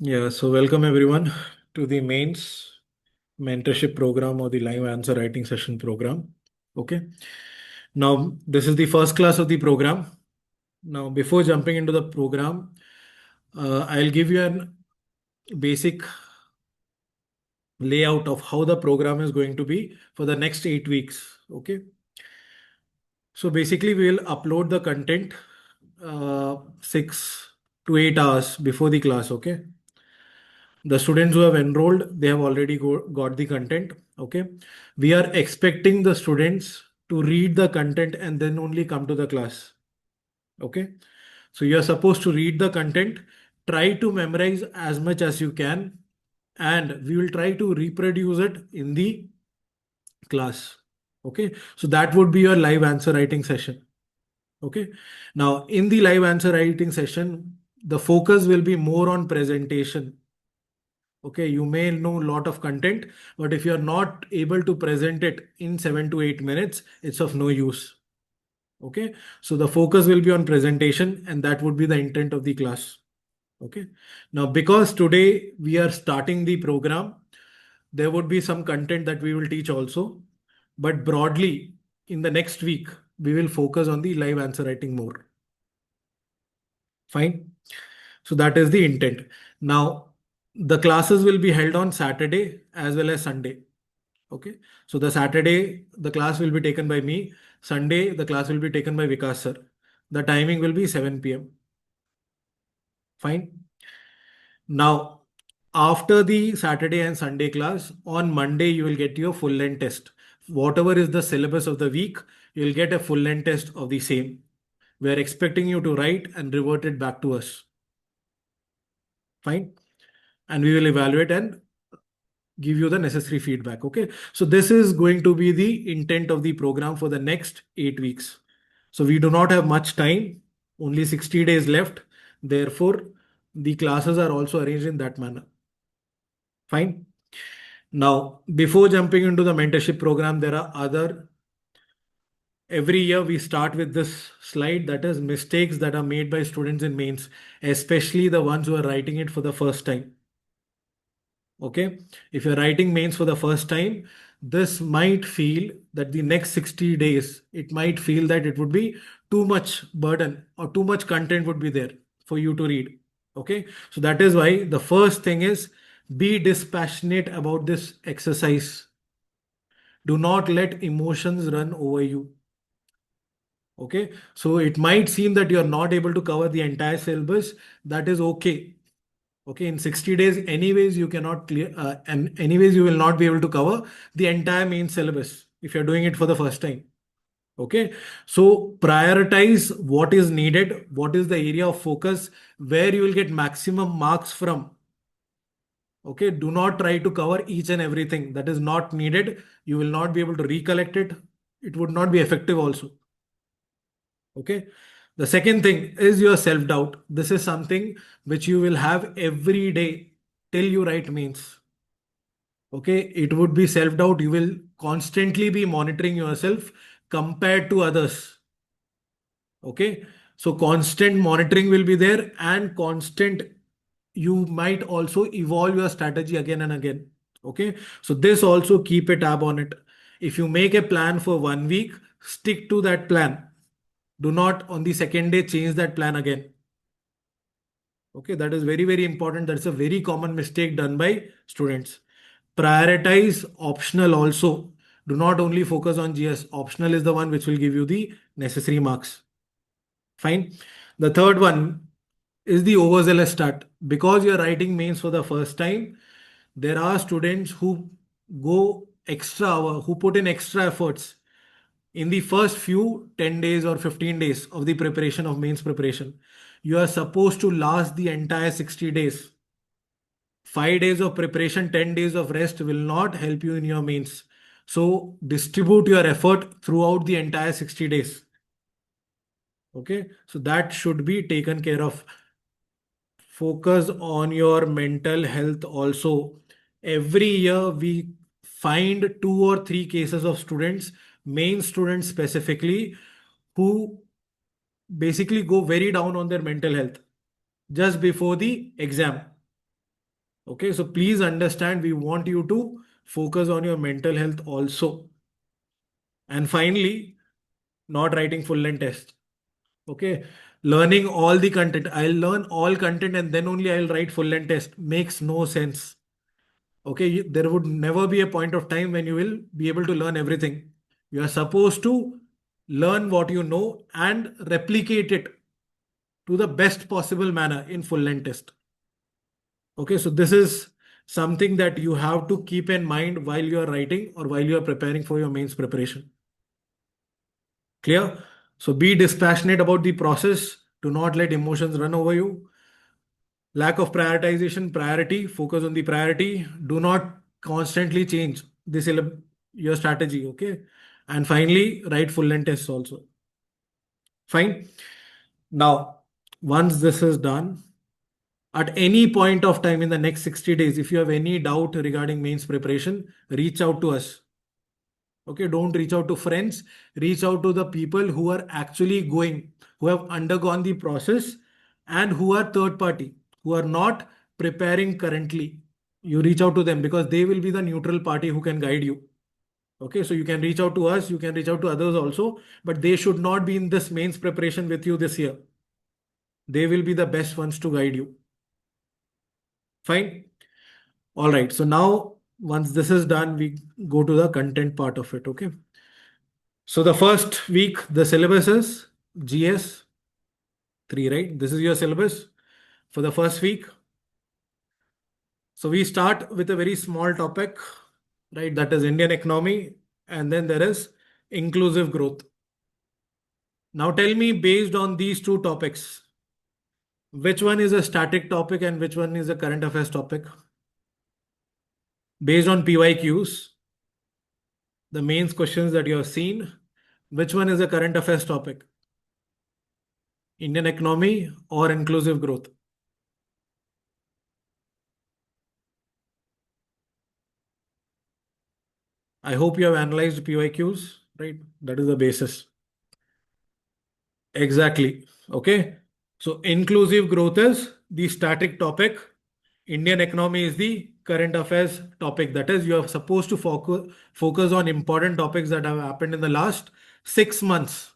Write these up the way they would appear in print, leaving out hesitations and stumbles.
Yeah, so welcome everyone to the mains mentorship program or the live answer writing session program. Okay. Now, this is the first class of the program. Now, before jumping into the program, I'll give you an basic layout of how the program is going to be for the next 8 weeks. Okay. So basically, we'll upload the content 6 to 8 hours before the class. Okay. The students who have enrolled, they have already got the content. Okay. We are expecting the students to read the content and then only come to the class. Okay. So you are supposed to read the content, try to memorize as much as you can, and we will try to reproduce it in the class. Okay. So that would be your live answer writing session. Okay. Now, in the live answer writing session, the focus will be more on presentation. Okay, you may know a lot of content, but if you're not able to present it in 7 to 8 minutes, it's of no use. Okay, so the focus will be on presentation, and that would be the intent of the class. Okay, now because today we are starting the program, there would be some content that we will teach also, but broadly in the next week, we will focus on the live answer writing more. Fine. So that is the intent. Now, the classes will be held on Saturday as well as Sunday. Okay. So the Saturday, the class will be taken by me. Sunday, the class will be taken by Vikas sir. The timing will be 7 p.m. Fine. Now, after the Saturday and Sunday class, on Monday, you will get your full length test. Whatever is the syllabus of the week, you'll get a full length test of the same. We are expecting you to write and revert it back to us. Fine. And we will evaluate and give you the necessary feedback. Okay. So this is going to be the intent of the program for the next 8 weeks. So we do not have much time, only 60 days left. Therefore, the classes are also arranged in that manner. Fine. Now, before jumping into the mentorship program, there are other. Every year we start with this slide, that is mistakes that are made by students in mains, especially the ones who are writing it for the first time. Okay, if you're writing mains for the first time, this might feel that the next 60 days, it might feel that it would be too much burden or too much content would be there for you to read. Okay, so that is why the first thing is be dispassionate about this exercise. Do not let emotions run over you. Okay, so it might seem that you're not able to cover the entire syllabus. That is okay. Okay, in 60 days, anyways, you cannot clear, and anyways, you will not be able to cover the entire main syllabus if you're doing it for the first time. Okay, so prioritize what is needed, what is the area of focus, where you will get maximum marks from. Okay, do not try to cover each and everything that is not needed. You will not be able to recollect it. It would not be effective also. Okay. The second thing is your self doubt. This is something which you will have every day till you write mains. Okay. It would be self doubt. You will constantly be monitoring yourself compared to others. Okay. So constant monitoring will be there and constant, you might also evolve your strategy again and again. Okay. So this also keep a tab on it. If you make a plan for 1 week, stick to that plan. Do not on the second day change that plan again. Okay, that is very, very important. That's a very common mistake done by students. Prioritize optional also. Do not only focus on GS. Optional is the one which will give you the necessary marks. Fine. The third one is the overzealous start. Because you're writing mains for the first time, there are students who go extra hour, who put in extra efforts in the first few 10 days or 15 days of the preparation of mains preparation. You are supposed to last the entire 60 days. 5 days of preparation, 10 days of rest will not help you in your mains. So distribute your effort throughout the entire 60 days. Okay, so that should be taken care of. Focus on your mental health also. Every year we find 2 or 3 cases of students, main students specifically, who basically go very down on their mental health just before the exam. Okay, so please understand, we want you to focus on your mental health also. And finally, not writing full length tests. Okay, learning all the content. I'll learn all content and then only I'll write full length test. Makes no sense. Okay, there would never be a point of time when you will be able to learn everything. You are supposed to learn what you know and replicate it to the best possible manner in full length test. Okay, so this is something that you have to keep in mind while you are writing or while you are preparing for your mains preparation. Clear? So be dispassionate about the process. Do not let emotions run over you. Lack of prioritization, priority, focus on the priority. Do not constantly change this your strategy. Okay. And finally, write full length tests also. Fine. Now, once this is done, at any point of time in the next 60 days, if you have any doubt regarding mains preparation, reach out to us. Okay, don't reach out to friends, reach out to the people who are actually going, who have undergone the process and who are third party, who are not preparing currently. You reach out to them because they will be the neutral party who can guide you. Okay, so you can reach out to us, you can reach out to others also, but they should not be in this mains preparation with you this year. They will be the best ones to guide you. Fine. All right. So now, once this is done, we go to the content part of it. Okay. So the first week, the syllabus is GS 3, right? This is your syllabus for the first week. So we start with a very small topic, right? That is Indian economy. And then there is inclusive growth. Now tell me, based on these two topics, which one is a static topic and which one is a current affairs topic? Based on PYQs, the mains questions that you have seen, which one is a current affairs topic? Indian economy or inclusive growth? I hope you have analyzed PYQs, right? That is the basis. Exactly. Okay. So inclusive growth is the static topic. Indian economy is the current affairs topic. That is, you are supposed to focus on important topics that have happened in the last 6 months.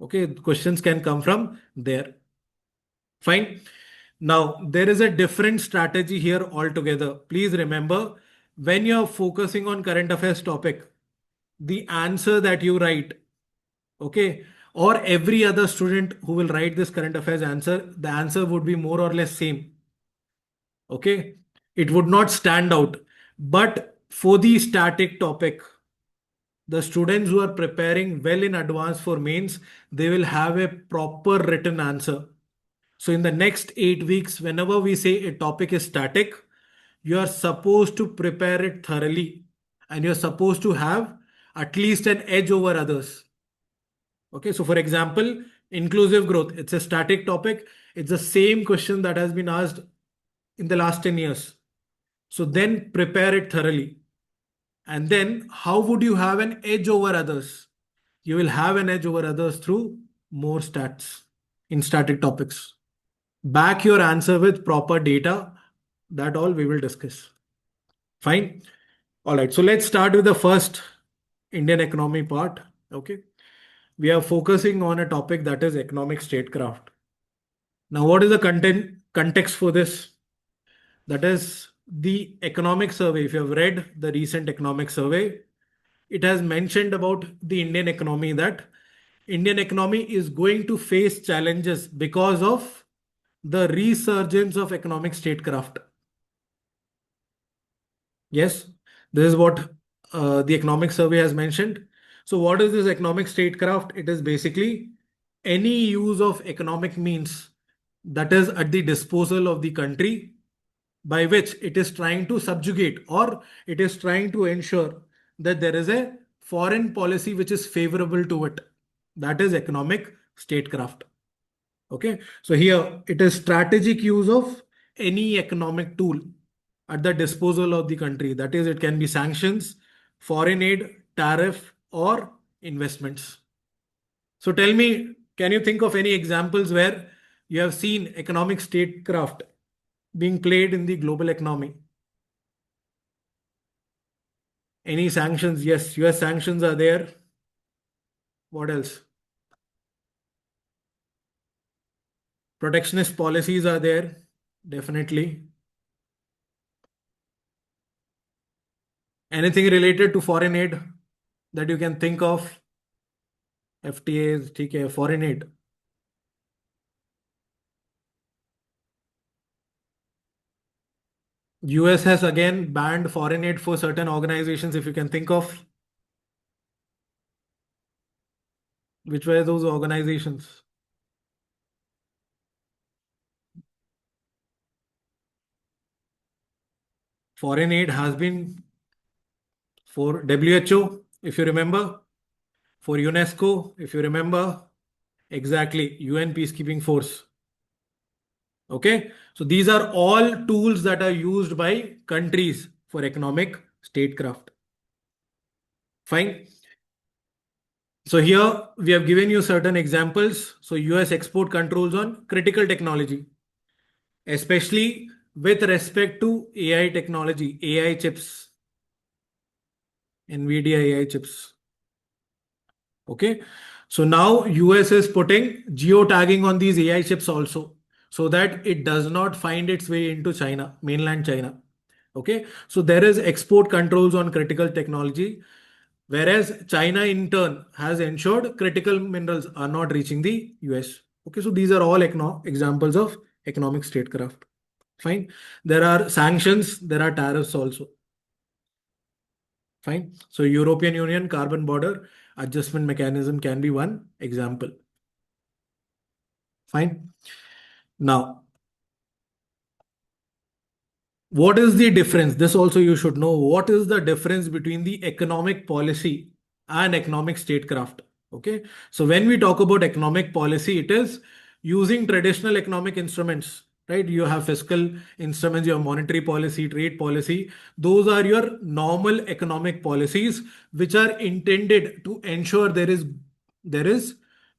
Okay. Questions can come from there. Fine. Now, there is a different strategy here altogether. Please remember, when you're focusing on current affairs topic, the answer that you write, okay, or every other student who will write this current affairs answer, the answer would be more or less same. Okay, it would not stand out. But for the static topic, the students who are preparing well in advance for mains, they will have a proper written answer. So in the next 8 weeks, whenever we say a topic is static, you are supposed to prepare it thoroughly and you're supposed to have at least an edge over others. Okay, so for example, inclusive growth, it's a static topic. It's the same question that has been asked in the last 10 years. So then prepare it thoroughly. And then how would you have an edge over others? You will have an edge over others through more stats in static topics. Back your answer with proper data. That all we will discuss. Fine. All right. So let's start with the first Indian economy part. Okay. We are focusing on a topic that is economic statecraft. Now, what is the context for this? That is the economic survey. If you have read the recent economic survey, it has mentioned about the Indian economy that Indian economy is going to face challenges because of the resurgence of economic statecraft. Yes, this is what the economic survey has mentioned. So what is this economic statecraft? It is basically any use of economic means that is at the disposal of the country by which it is trying to subjugate or it is trying to ensure that there is a foreign policy which is favorable to it. That is economic statecraft. Okay, so here it is strategic use of any economic tool at the disposal of the country. That is, it can be sanctions, foreign aid, tariff, or investments. So tell me, can you think of any examples where you have seen economic statecraft? being played in the global economy? Any sanctions? Yes, US sanctions are there. What else? Protectionist policies are there. Definitely. Anything related to foreign aid that you can think of? FTAs, ठीक foreign aid. US has again banned foreign aid for certain organizations, if you can think of. Which were those organizations? Foreign aid has been for WHO, if you remember, for UNESCO, if you remember, exactly, UN Peacekeeping Force. Okay, so these are all tools that are used by countries for economic statecraft. Fine. So here we have given you certain examples. So US export controls on critical technology, especially with respect to AI technology, AI chips, NVIDIA AI chips. Okay. So now US is putting geotagging on these AI chips also so that it does not find its way into China, mainland China. Okay. So there is export controls on critical technology, whereas China in turn has ensured critical minerals are not reaching the US. Okay. So these are all examples of economic statecraft. Fine. There are sanctions, there are tariffs also. Fine. So European Union carbon border adjustment mechanism can be one example. Fine. Now, what is the difference? This also you should know. What is the difference between the economic policy and economic statecraft? Okay. So when we talk about economic policy, it is using traditional economic instruments, right? You have fiscal instruments, you have monetary policy, trade policy. Those are your normal economic policies, which are intended to ensure there is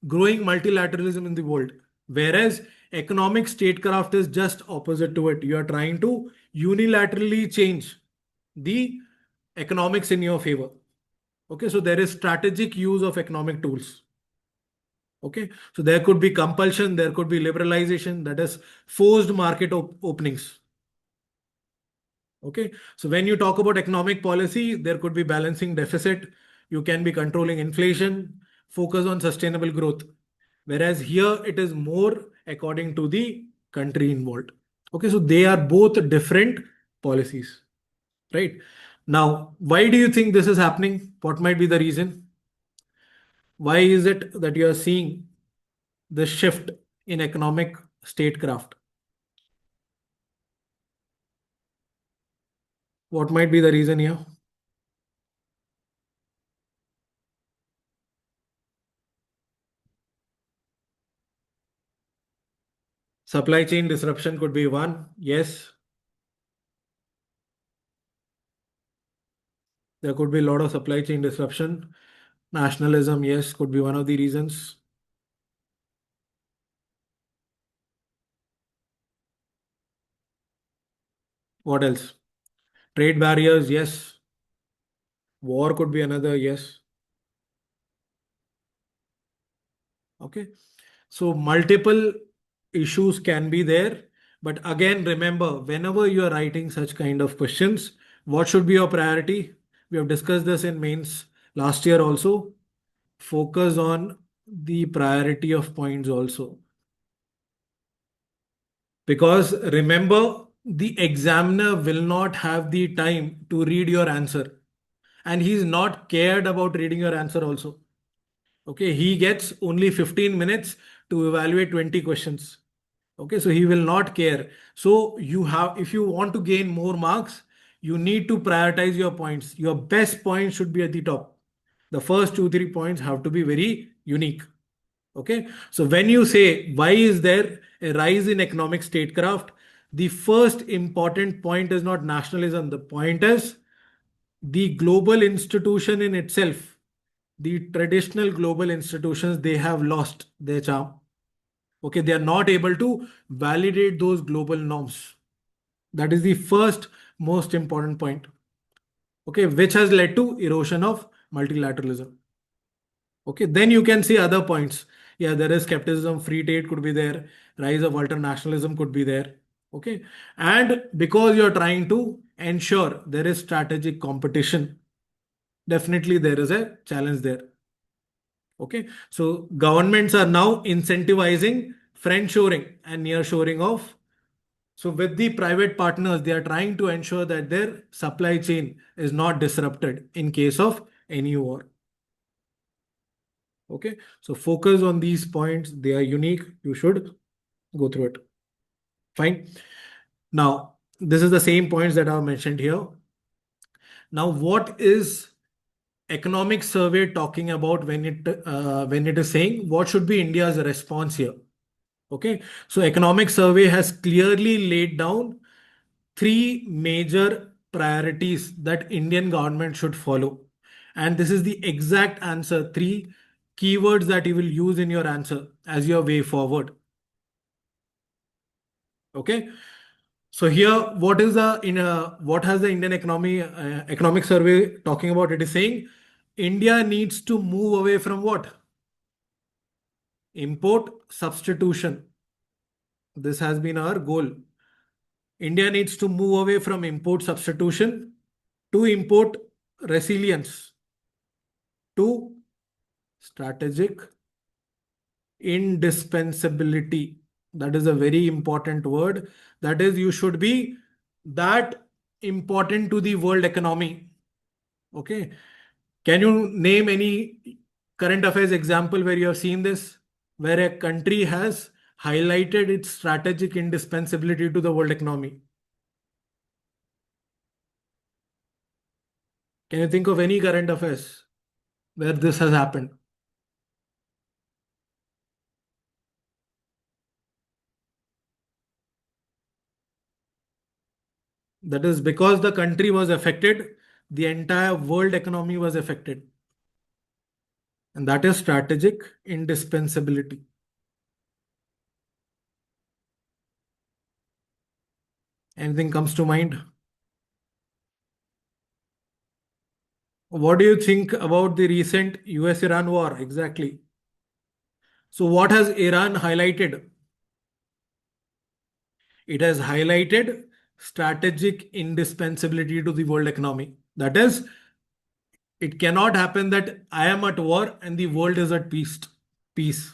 growing multilateralism in the world. Whereas economic statecraft is just opposite to it. You are trying to unilaterally change the economics in your favor. Okay, so there is strategic use of economic tools. Okay, so there could be compulsion, there could be liberalization, that is forced market openings. Okay, so when you talk about economic policy, there could be balancing deficit, you can be controlling inflation, focus on sustainable growth. Whereas here it is more according to the country involved. Okay, so they are both different policies, right? Now, why do you think this is happening? What might be the reason? Why is it that you are seeing the shift in economic statecraft? What might be the reason here? Supply chain disruption could be one. Yes, there could be a lot of supply chain disruption. Nationalism, yes, could be one of the reasons. What else? Trade barriers, yes. War could be another, yes. Okay. So multiple issues can be there. But again, remember, whenever you are writing such kind of questions, what should be your priority? We have discussed this in mains last year also. Focus on the priority of points also. Because remember, the examiner will not have the time to read your answer. And he's not cared about reading your answer also. Okay, he gets only 15 minutes to evaluate 20 questions. Okay, so he will not care. So you have, if you want to gain more marks, you need to prioritize your points. Your best points should be at the top. The first two, 3 points have to be very unique. Okay, so when you say why is there a rise in economic statecraft, the first important point is not nationalism. The point is the global institution in itself, the traditional global institutions, they have lost their charm. Okay, they are not able to validate those global norms. That is the first most important point. Okay, which has led to erosion of multilateralism. Okay, then you can see other points. Yeah, there is skepticism, free trade could be there, rise of ultranationalism could be there. Okay, and because you're trying to ensure there is strategic competition, definitely there is a challenge there. Okay, so governments are now incentivizing friendshoring and nearshoring of. So with the private partners, they are trying to ensure that their supply chain is not disrupted in case of any war. Okay, so focus on these points. They are unique. You should go through it. Fine. Now, this is the same points that I have mentioned here. Now, what is economic survey talking about when it is saying what should be India's response here? Okay, so economic survey has clearly laid down three major priorities that Indian government should follow. And this is the exact answer, three keywords that you will use in your answer as your way forward. Okay. So here, what has the Indian economic survey talking about? It is saying India needs to move away from what? Import substitution. This has been our goal. India needs to move away from import substitution to import resilience to strategic indispensability. That is a very important word. That is, you should be that important to the world economy. Okay. Can you name any current affairs example where you have seen this, where a country has highlighted its strategic indispensability to the world economy? Can you think of any current affairs where this has happened? That is because the country was affected, the entire world economy was affected. And that is strategic indispensability. Anything comes to mind? What do you think about the recent US-Iran war exactly? So, what has Iran highlighted? It has highlighted strategic indispensability to the world economy. That is, it cannot happen that I am at war and the world is at peace. Peace.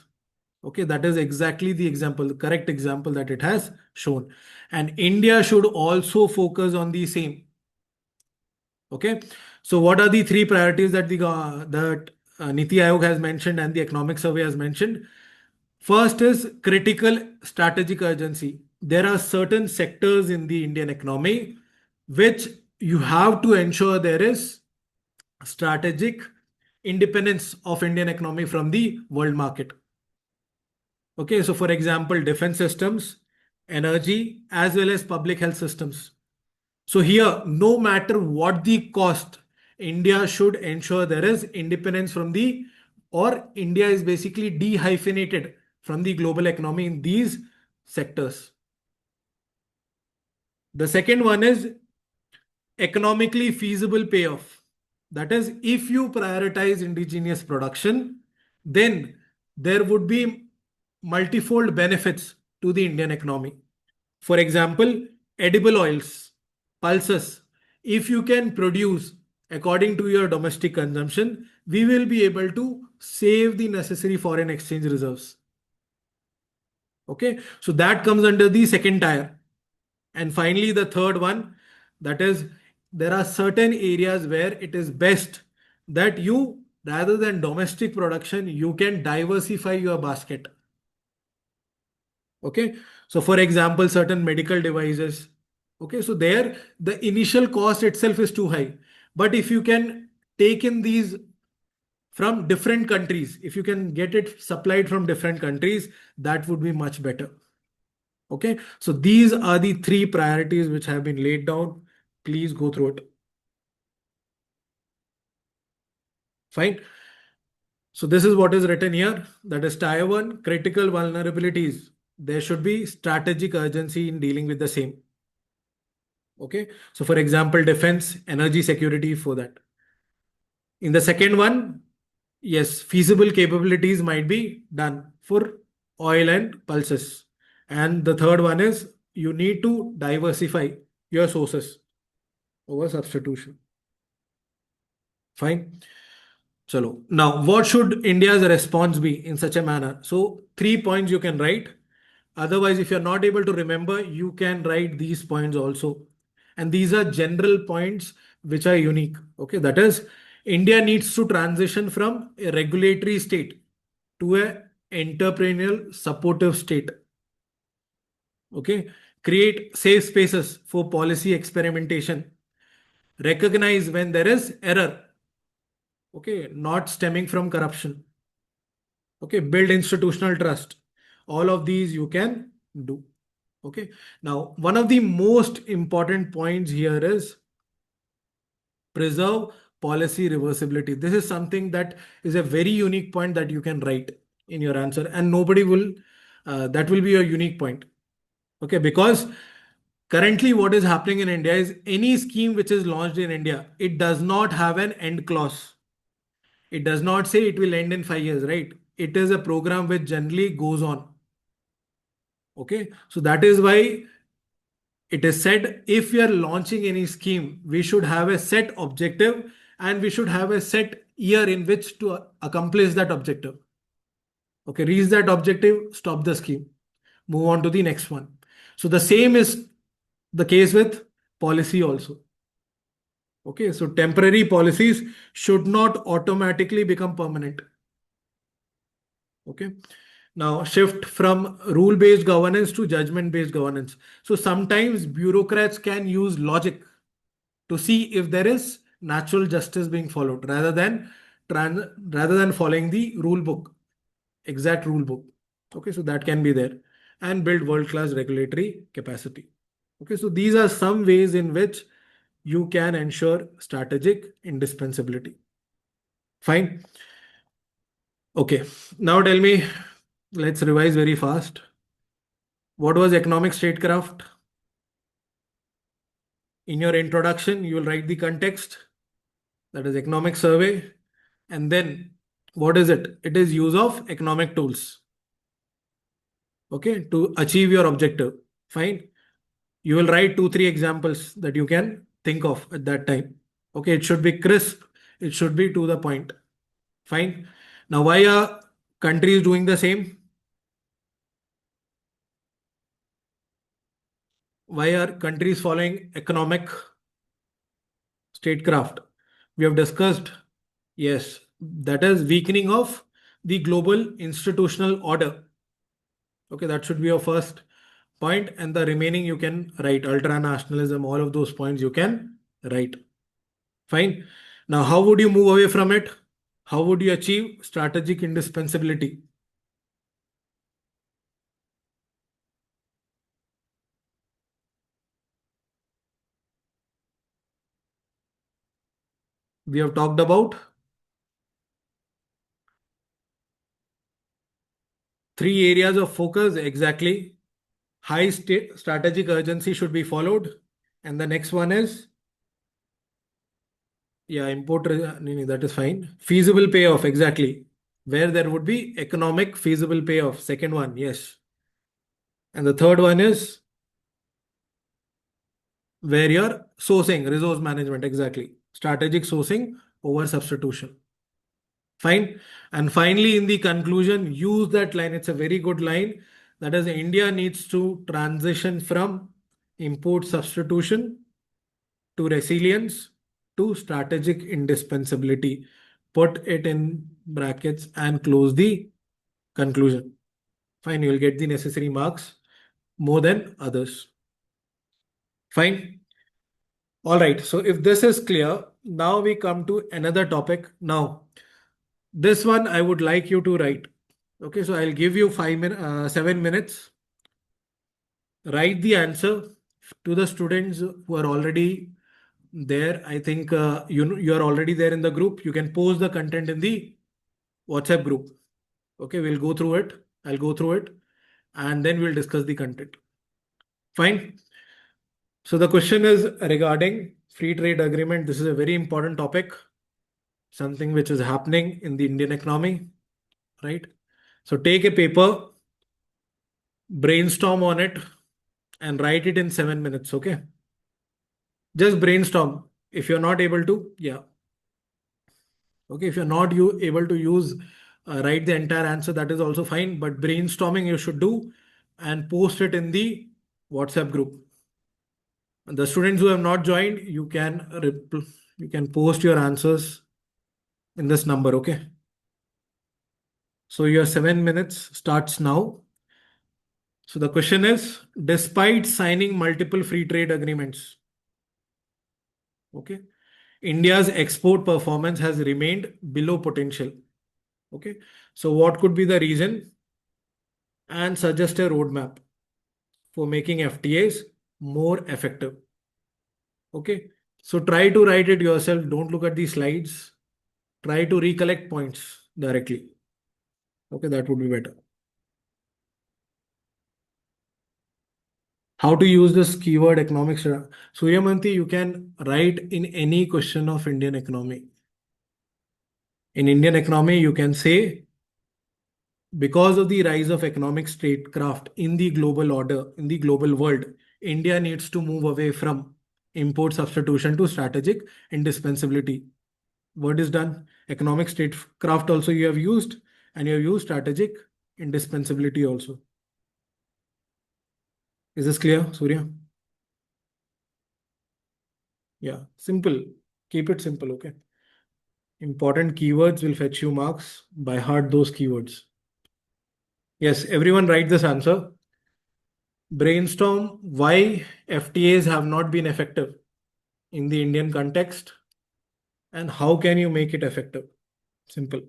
Okay, that is exactly the example, the correct example that it has shown. And India should also focus on the same. Okay, so what are the three priorities that Niti Aayog has mentioned and the economic survey has mentioned? First is critical strategic urgency. There are certain sectors in the Indian economy which you have to ensure there is strategic independence of Indian economy from the world market. Okay, so for example, defense systems, energy, as well as public health systems. So here, no matter what the cost, India should ensure there is independence from or India is basically dehyphenated from the global economy in these sectors. The second one is economically feasible payoff. That is, if you prioritize indigenous production, then there would be multifold benefits to the Indian economy. For example, edible oils, pulses. If you can produce according to your domestic consumption, we will be able to save the necessary foreign exchange reserves. Okay, so that comes under the second tier. And finally, the third one, that is, there are certain areas where it is best that you, rather than domestic production, you can diversify your basket. Okay, so for example, certain medical devices. Okay, so there the initial cost itself is too high. But if you can take in these from different countries, if you can get it supplied from different countries, that would be much better. Okay, so these are the three priorities which have been laid down. Please go through it. Fine. So this is what is written here. That is tier one, critical vulnerabilities. There should be strategic urgency in dealing with the same. Okay. So for example, defense, energy security for that. In the second one, yes, feasible capabilities might be done for oil and pulses. And the third one is you need to diversify your sources over substitution. Fine. Chalo. Now, what should India's response be in such a manner? So, 3 points you can write. Otherwise, if you're not able to remember, you can write these points also. And these are general points which are unique. Okay, that is, India needs to transition from a regulatory state to a entrepreneurial supportive state. Okay, create safe spaces for policy experimentation. Recognize when there is error. Okay, not stemming from corruption. Okay, build institutional trust. All of these you can do. Okay, now one of the most important points here is preserve policy reversibility. This is something that is a very unique point that you can write in your answer, and nobody will, that will be a unique point. Okay, because currently what is happening in India is any scheme which is launched in India, it does not have an end clause. It does not say it will end in 5 years, right? It is a program which generally goes on. Okay, so that is why it is said if we are launching any scheme, we should have a set objective and we should have a set year in which to accomplish that objective. Okay, reach that objective, stop the scheme, move on to the next one. So the same is the case with policy also. Okay, so temporary policies should not automatically become permanent. Okay. Now shift from rule-based governance to judgment-based governance. So sometimes bureaucrats can use logic to see if there is natural justice being followed rather than following the rule book, exact rule book. Okay, so that can be there and build world-class regulatory capacity. Okay, so these are some ways in which you can ensure strategic indispensability. Fine. Okay, now tell me, let's revise very fast. What was economic statecraft? In your introduction, you will write the context, that is economic survey. And then what is it? It is use of economic tools. Okay, to achieve your objective. Fine. You will write 2, 3 examples that you can think of at that time. Okay, it should be crisp. It should be to the point. Fine. Now, why are countries doing the same? Why are countries following economic statecraft? We have discussed, yes, that is weakening of the global institutional order. Okay, that should be your first point, and the remaining you can write ultranationalism, all of those points you can write. Fine. Now, how would you move away from it? How would you achieve strategic indispensability? We have talked about 3 areas of focus exactly. High strategic urgency should be followed. And the next one is, yeah, that is fine. Feasible payoff, exactly. Where there would be economic feasible payoff. Second one, yes. And the third one is where you're sourcing, resource management, exactly. Strategic sourcing over substitution. Fine. And finally, in the conclusion, use that line. It's a very good line. That is, India needs to transition from import substitution to resilience to strategic indispensability. Put it in brackets and close the conclusion. Fine. You will get the necessary marks more than others. Fine. All right. So if this is clear, now we come to another topic. Now, this one I would like you to write. Okay, so I'll give you 7 minutes. Write the answer to the students who are already there. I think you are already there in the group. You can post the content in the WhatsApp group. Okay, we'll go through it. I'll go through it and then we'll discuss the content. Fine. So the question is regarding free trade agreement. This is a very important topic, something which is happening in the Indian economy, right? So take a paper, brainstorm on it, and write it in 7 minutes. Okay, just brainstorm. If you're not able to, yeah, okay. If you're not you able to use write the entire answer, that is also fine. But brainstorming you should do, and post it in the WhatsApp group. The students who have not joined, you can post your answers in this number. Okay. So your 7 minutes starts now. So the question is, despite signing multiple free trade agreements, okay, India's export performance has remained below potential. Okay. So what could be the reason? And suggest a roadmap for making FTAs more effective. Okay. So try to write it yourself. Don't look at the slides. Try to recollect points directly. Okay, that would be better. How to use this keyword economics? Suryamanti, you can write in any question of Indian economy. In Indian economy, you can say, because of the rise of economic statecraft in the global order, in the global world, India needs to move away from import substitution to strategic indispensability. What is done? Economic statecraft also you have used, and you have used strategic indispensability also. Is this clear, Surya? Yeah, simple. Keep it simple, okay? Important keywords will fetch you marks. By heart those keywords. Yes, everyone write this answer. Brainstorm why FTAs have not been effective in the Indian context and how can you make it effective? Simple.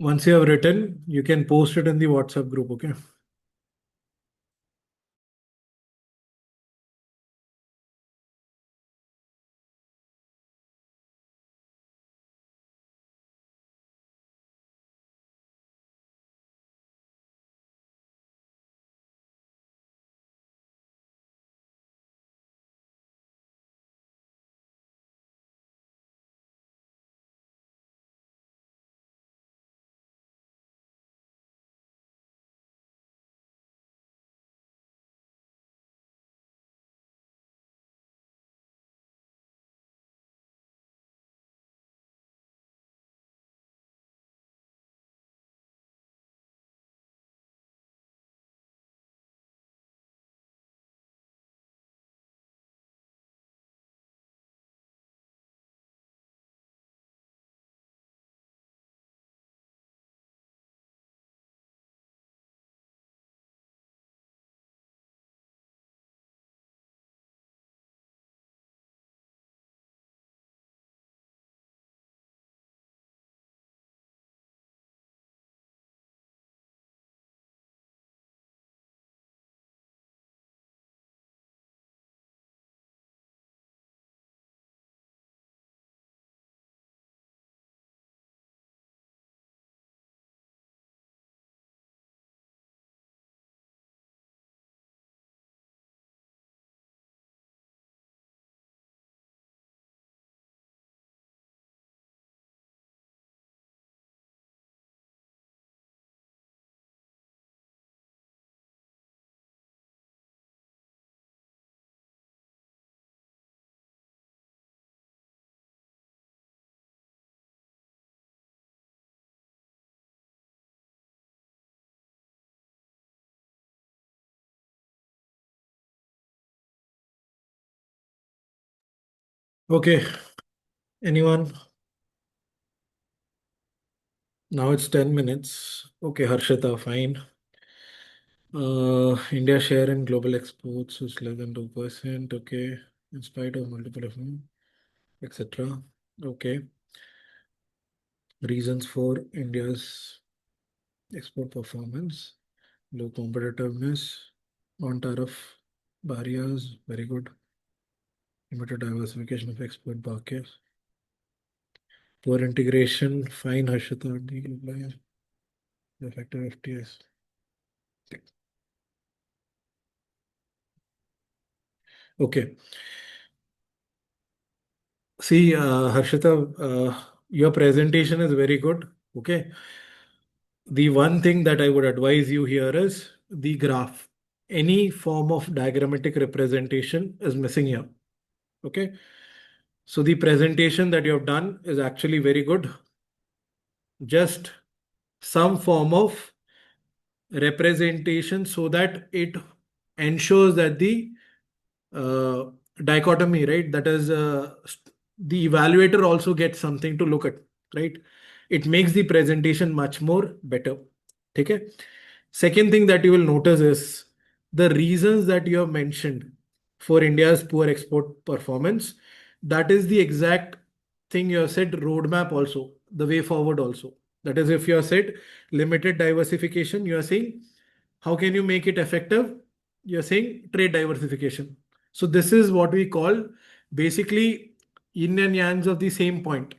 Once you have written, you can post it in the WhatsApp group. Okay. Okay. Anyone? Now it's 10 minutes. Okay, Harshita, fine. India share in global exports is less than 2%. Okay. In spite of multiple etc. Okay. Reasons for India's export performance. Low competitiveness. Non-tariff barriers. Very good. Limited diversification of export markets. Poor integration. Fine, Harshita. Effective FTS. Okay. See, Harshita, your presentation is very good. Okay. The one thing that I would advise you here is the graph. Any form of diagrammatic representation is missing here. Okay. So the presentation that you have done is actually very good. Just some form of representation so that it ensures that the uh, dichotomy, right? That is, the evaluator also gets something to look at, right? It makes the presentation much more better. Okay. Second thing that you will notice is the reasons that you have mentioned for India's poor export performance. That is the exact thing you have said, roadmap also, the way forward also. That is, if you have said limited diversification, you are saying how can you make it effective? You're saying trade diversification. So this is what we call basically yin and yangs of the same point.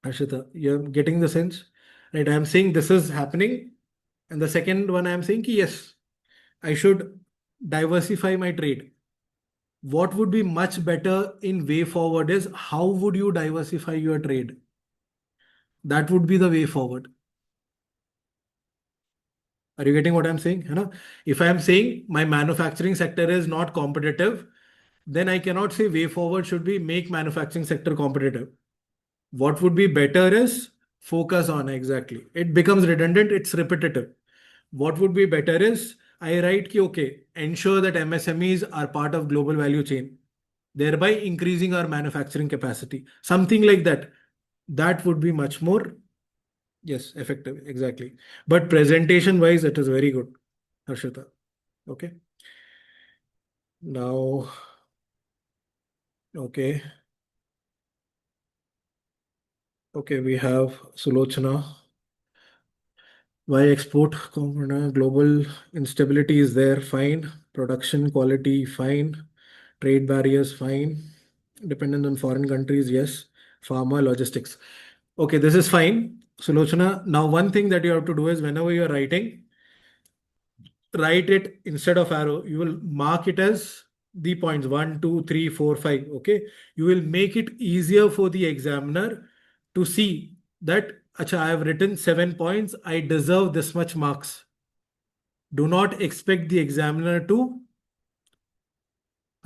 Ashita, you're getting the sense, right? I'm saying this is happening, and the second one I'm saying ki, yes, I should diversify my trade. What would be much better in way forward is how would you diversify your trade? That would be the way forward. Are you getting what I'm saying? You know, if I'm saying my manufacturing sector is not competitive, then I cannot say way forward should be make manufacturing sector competitive. What would be better is focus on exactly. It becomes redundant, it's repetitive. What would be better is I write ki okay, ensure that MSMEs are part of global value chain, thereby increasing our manufacturing capacity. Something like that. That would be much more, yes, effective. Exactly. But presentation wise, it is very good, Harshita. Okay. Now, okay. Okay, we have Sulochana. Why export component? Global instability is there, fine. Production quality, fine. Trade barriers, fine. Dependent on foreign countries, yes. Pharma, logistics. Okay, this is fine. So, Lochana, now one thing that you have to do is whenever you're writing, write it instead of arrow. You will mark it as the points 1, 2, 3, 4, 5. Okay, you will make it easier for the examiner to see that, acha, I have written 7 points, I deserve this much marks. Do not expect the examiner to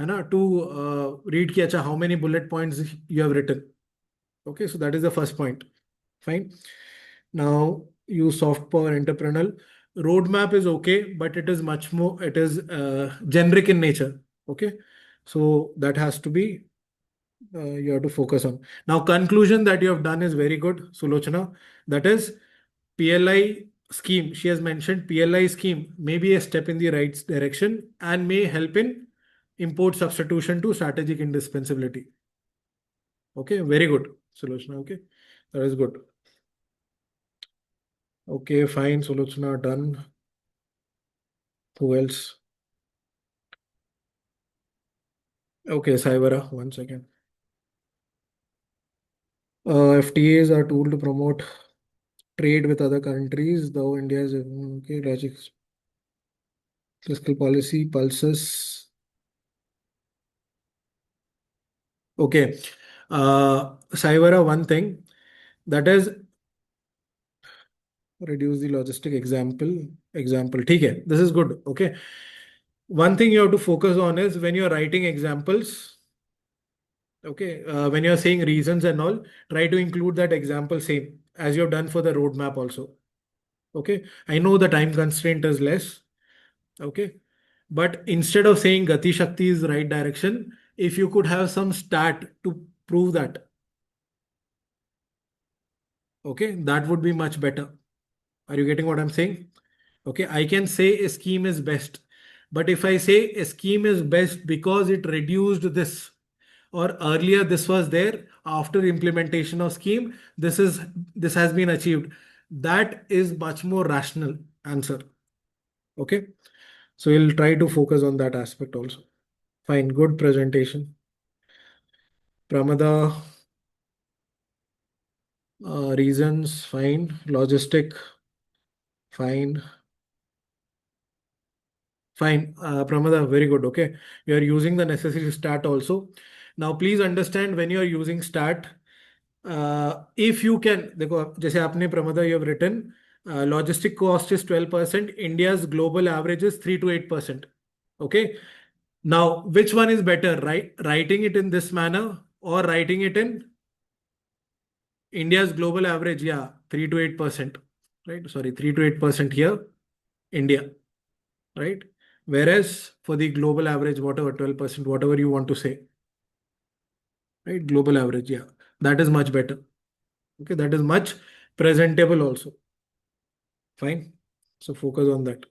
है ना to read कि अच्छा how many bullet points you have written. Okay, so that is the first point. Fine. Now use soft power entrepreneurial. Roadmap is okay, but it is much more, it is generic in nature. Okay, so that has to be you have to focus on. Now conclusion that you have done is very good, Sulochana. That is PLI scheme. She has mentioned PLI scheme may be a step in the right direction and may help in import substitution to strategic indispensability. Okay, very good, Sulochana. Okay, that is good. Okay, fine, Sulochana, done. Who else? Okay, Saivara, 1 second. FTAs are tool to promote trade with other countries, though India's okay, logic, fiscal policy, pulses. Okay, Saivara, one thing that is reduce the logistic example. ठीक है, this is good. Okay, one thing you have to focus on is when you're writing examples. Okay, when you're saying reasons and all, try to include that example same as you've done for the roadmap also. Okay, I know the time constraint is less. Okay, but instead of saying Gati Shakti is right direction, if you could have some stat to prove that, okay, that would be much better. Are you getting what I'm saying? Okay, I can say a scheme is best, but if I say a scheme is best because it reduced this, or earlier this was there, after implementation of scheme, this has been achieved. That is much more rational answer. Okay, so we'll try to focus on that aspect also. Fine, good presentation. Pramada, reasons, fine. Logistic, fine. Fine, Pramada, very good. Okay, you are using the necessary stat also. Now, please understand when you are using stat, if you can, देखो जैसे आपने प्रमोदा you have written logistic cost is 12%. India's global average is 3 to 8%. Okay. Now, which one is better, right? Writing it in this manner or writing it in India's global average? Yeah, 3 to 8%. Right. Sorry, 3 to 8% here, India. Right. Whereas for the global average, whatever 12%, whatever you want to say, right? Global average, yeah, that is much better. Okay, that is much presentable also. Fine. So focus on that.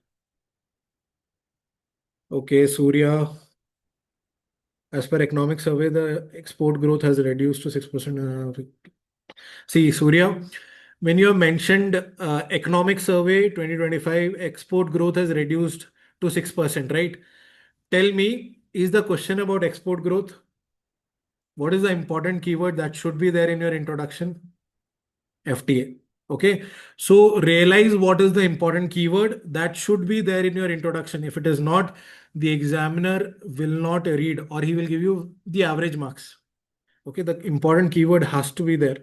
Okay, Surya, as per economic survey, the export growth has reduced to 6%. See, Surya, when you have mentioned economic survey 2025, export growth has reduced to 6%, right? Tell me, is the question about export growth? What is the important keyword that should be there in your introduction? FTA. Okay. So realize what is the important keyword that should be there in your introduction. If it is not, the examiner will not read or he will give you the average marks. Okay. The important keyword has to be there.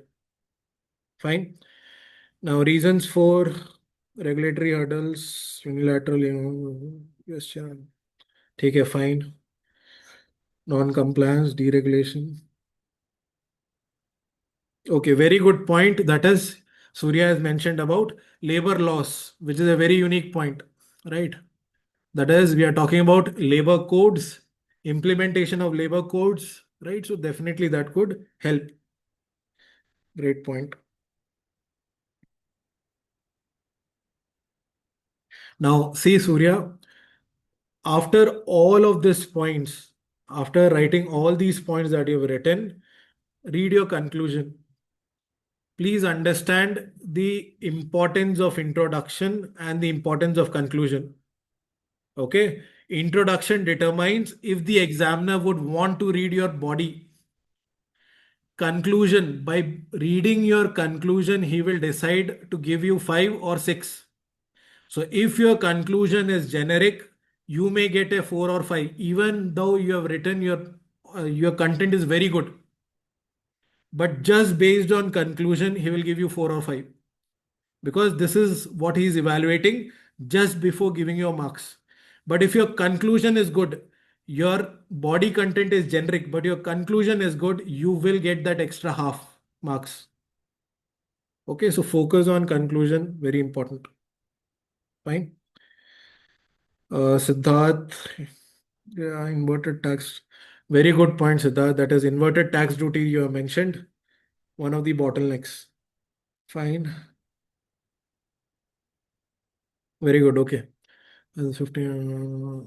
Fine. Now, reasons for regulatory hurdles, unilateral, yes, yeah. Take a fine. Non-compliance, deregulation. Okay, very good point. That is, Surya has mentioned about labor laws, which is a very unique point, right? That is, we are talking about labor codes, implementation of labor codes, right? So definitely that could help. Great point. Now, see, Surya, after all of these points, after writing all these points that you've written, read your conclusion. please understand the importance of introduction and the importance of conclusion. Okay. Introduction determines if the examiner would want to read your body. Conclusion, by reading your conclusion, he will decide to give you 5 or 6. So if your conclusion is generic, you may get a 4 or 5, even though you have written your content is very good. But just based on conclusion, he will give you 4 or 5, because this is what he is evaluating just before giving your marks. But if your conclusion is good, your body content is generic, but your conclusion is good, you will get that extra half marks. Okay, so focus on conclusion, very important. Fine. Siddharth, yeah, inverted tax. Very good point, Siddharth. That is inverted tax duty you have mentioned. One of the bottlenecks. Fine. Very good. Okay. 15.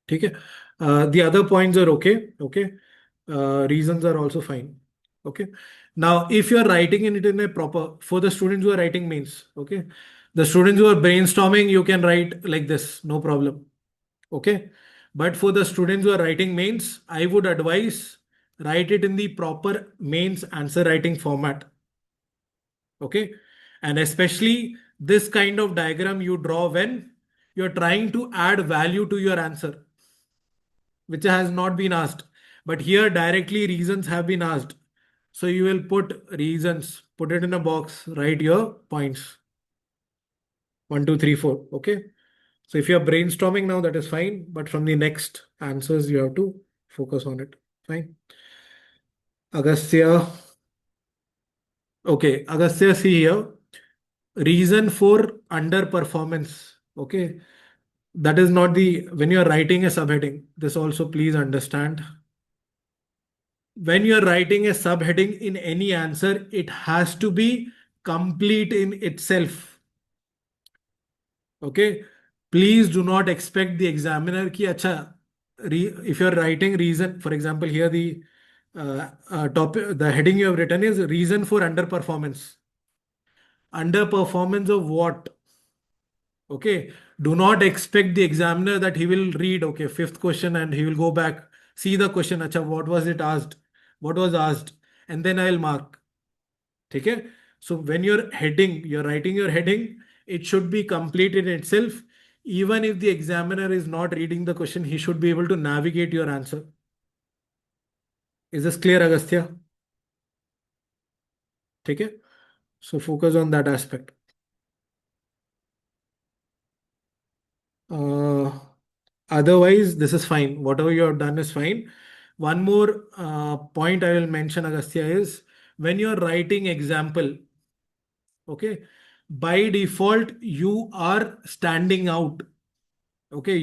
ठीक है. The other points are okay. Okay. Reasons are also fine. Okay. Now, if you are writing in it in a proper, for the students who are writing mains, okay, the students who are brainstorming, you can write like this, no problem. Okay. But for the students who are writing mains, I would advise write it in the proper mains answer writing format. Okay. And especially this kind of diagram you draw when you're trying to add value to your answer, which has not been asked. But here directly reasons have been asked. So you will put reasons, put it in a box, write your points. 1, 2, 3, 4. Okay. So if you're brainstorming now, that is fine. But from the next answers, you have to focus on it. Fine. Agastya. Okay. Agastya, see here. Reason for underperformance. Okay. That is not the, when you are writing a subheading, this also please understand. When you are writing a subheading in any answer, it has to be complete in itself. Okay. Please do not expect the examiner ki acha, if you are writing reason, for example, here the heading you have written is reason for underperformance. Underperformance of what? Okay. Do not expect the examiner that he will read, okay, fifth question and he will go back, see the question, acha, what was it asked? What was asked? And then I'll mark. Okay. So when you're writing your heading, it should be complete in itself. Even if the examiner is not reading the question, he should be able to navigate your answer. Is this clear, Agastya? Okay. So focus on that aspect. Uh, Otherwise, this is fine. Whatever you have done is fine. One more point I will mention, Agastya, is when you're writing example, okay, by default, you are standing out. Okay,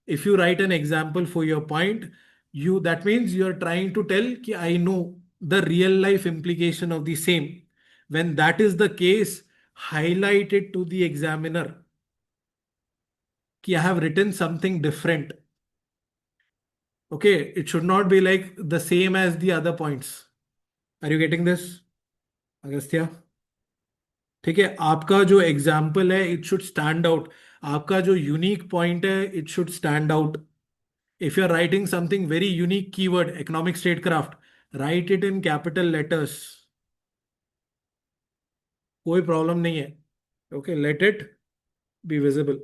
if you write an example for your point, that means you're trying to tell ki I know the real life implication of the same. When that is the case, highlight it to the examiner ki I have written something different. Okay, it should not be like the same as the other points. Are you getting this, Agastya? ठीक है, आपका जो example है it should stand out. आपका जो unique point है it should stand out. If you're writing something very unique keyword, economic statecraft, write it in capital letters. कोई problem नहीं है. Okay, let it be visible.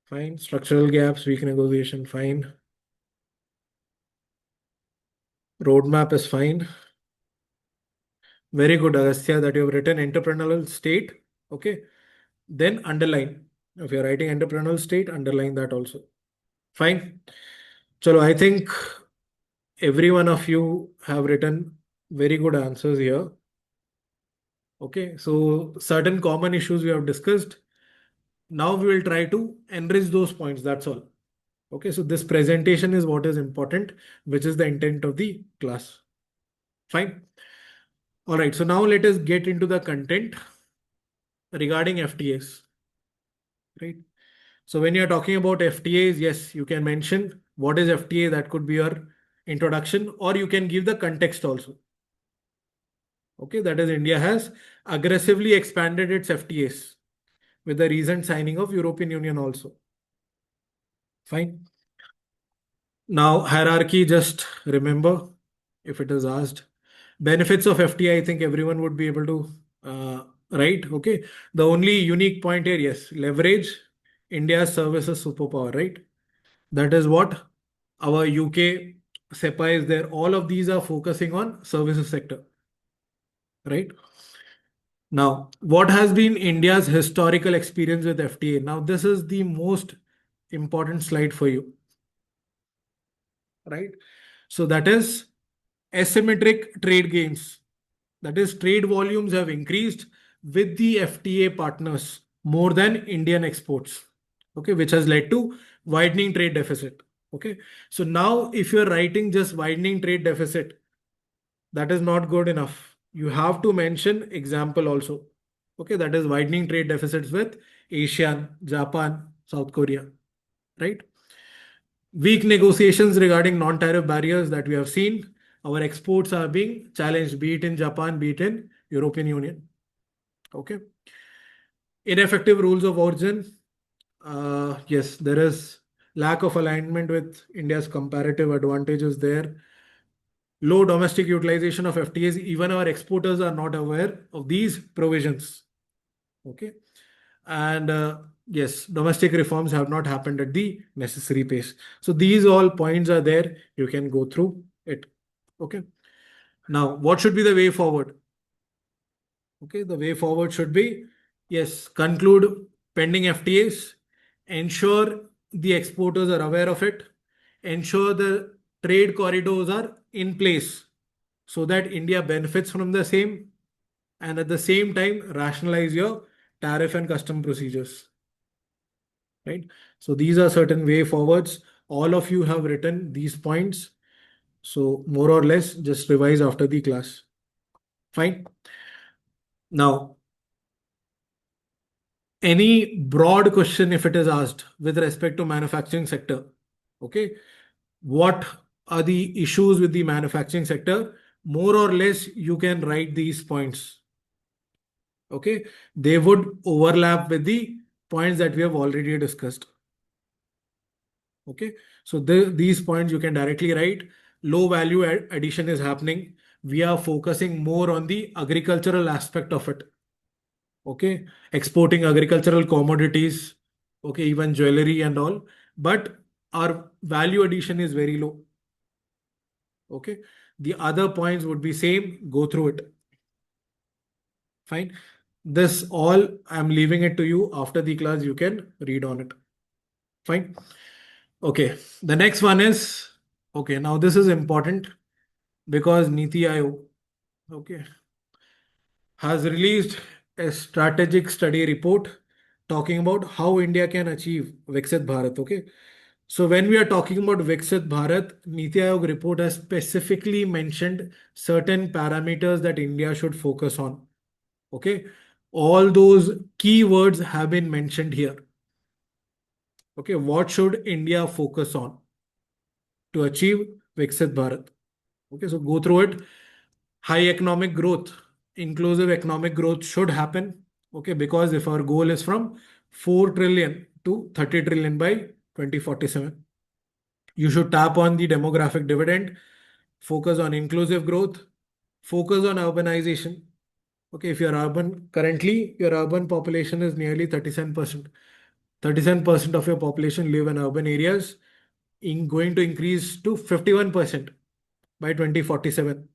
Fine. Structural gaps, weak negotiation, fine. Roadmap is fine. Very good, Agastya, that you have written entrepreneurial state. Okay. Then underline. If you're writing entrepreneurial state, underline that also. Fine. Chalo, I think every one of you have written very good answers here. Okay, so certain common issues we have discussed. Now we will try to enrich those points. That's all. Okay, so this presentation is what is important, which is the intent of the class. Fine. All right, so now let us get into the content regarding FTAs. Right. So when you're talking about FTAs, yes, you can mention what is FTA. That could be your introduction, or you can give the context also. Okay, that is India has aggressively expanded its FTAs with the recent signing of European Union also. Fine. Now hierarchy, just remember if it is asked. Benefits of FTA, I think everyone would be able to write. Okay. The only unique point here, yes, leverage India's services superpower, right? That is what our UK SEPA is there. All of these are focusing on services sector, right? Now, what has been India's historical experience with FTA? Now, this is the most important slide for you, right? So that is asymmetric trade gains. That is, trade volumes have increased with the FTA partners more than Indian exports. Okay, which has led to widening trade deficit. Okay, so now if you're writing just widening trade deficit, that is not good enough. You have to mention example also. Okay, that is widening trade deficits with ASEAN, Japan, South Korea, right? Weak negotiations regarding non-tariff barriers that we have seen. Our exports are being challenged, be it in Japan, be it in European Union. Okay. Ineffective rules of origin. Yes, there is lack of alignment with India's comparative advantages there. Low domestic utilization of FTAs. Even our exporters are not aware of these provisions. Okay. And yes, domestic reforms have not happened at the necessary pace. So these all points are there. You can go through it. Okay. Now, what should be the way forward? Okay, the way forward should be, yes, conclude pending FTAs, ensure the exporters are aware of it, ensure the trade corridors are in place so that India benefits from the same, and at the same time rationalize your tariff and custom procedures. Right? So these are certain way forwards. All of you have written these points. So more or less just revise after the class. Fine. Now, any broad question if it is asked with respect to manufacturing sector. Okay. What are the issues with the manufacturing sector? More or less you can write these points. Okay. They would overlap with the points that we have already discussed. Okay. So these points you can directly write. Low value addition is happening. We are focusing more on the agricultural aspect of it. Okay, exporting agricultural commodities, okay, even jewelry and all, but our value addition is very low. Okay, the other points would be same, go through it. Fine. This all I'm leaving it to you. After the class you can read on it. Fine. Okay, the next one is, okay, now this is important because Niti Aayog, okay, has released a strategic study report talking about how India can achieve Viksit Bharat. Okay. So when we are talking about Viksit Bharat, Niti Aayog report has specifically mentioned certain parameters that India should focus on. Okay. All those keywords have been mentioned here. Okay. What should India focus on to achieve Viksit Bharat? Okay. So go through it. High economic growth, inclusive economic growth should happen. Okay, because if our goal is from 4 trillion to 30 trillion by 2047, you should tap on the demographic dividend, focus on inclusive growth, focus on urbanization. Okay, if you're urban, currently your urban population is nearly 37%. 37% of your population live in urban areas, going to increase to 51% by 2047.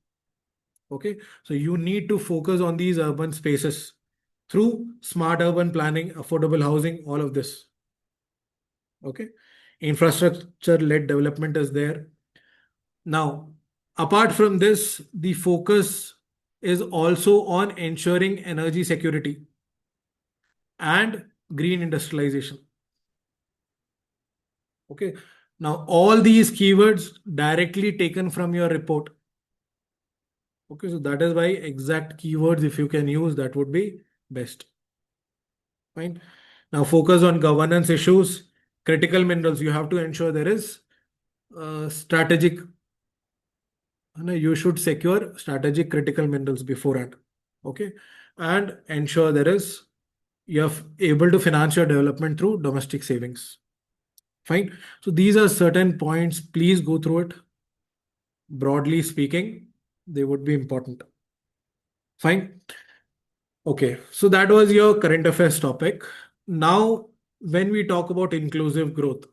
Okay, so you need to focus on these urban spaces through smart urban planning, affordable housing, all of this. Okay, infrastructure led development is there. Now, apart from this, the focus is also on ensuring energy security and green industrialization. Okay, now all these keywords directly taken from your report. Okay, so that is why exact keywords, if you can use, that would be best. Fine. Now focus on governance issues, critical minerals. You have to ensure there is strategic you should secure strategic critical minerals beforehand. Okay. And ensure you're able to finance your development through domestic savings. Fine. So these are certain points. Please go through it. Broadly speaking, they would be important. Fine. Okay. So that was your current affairs topic. Now, when we talk about inclusive growth,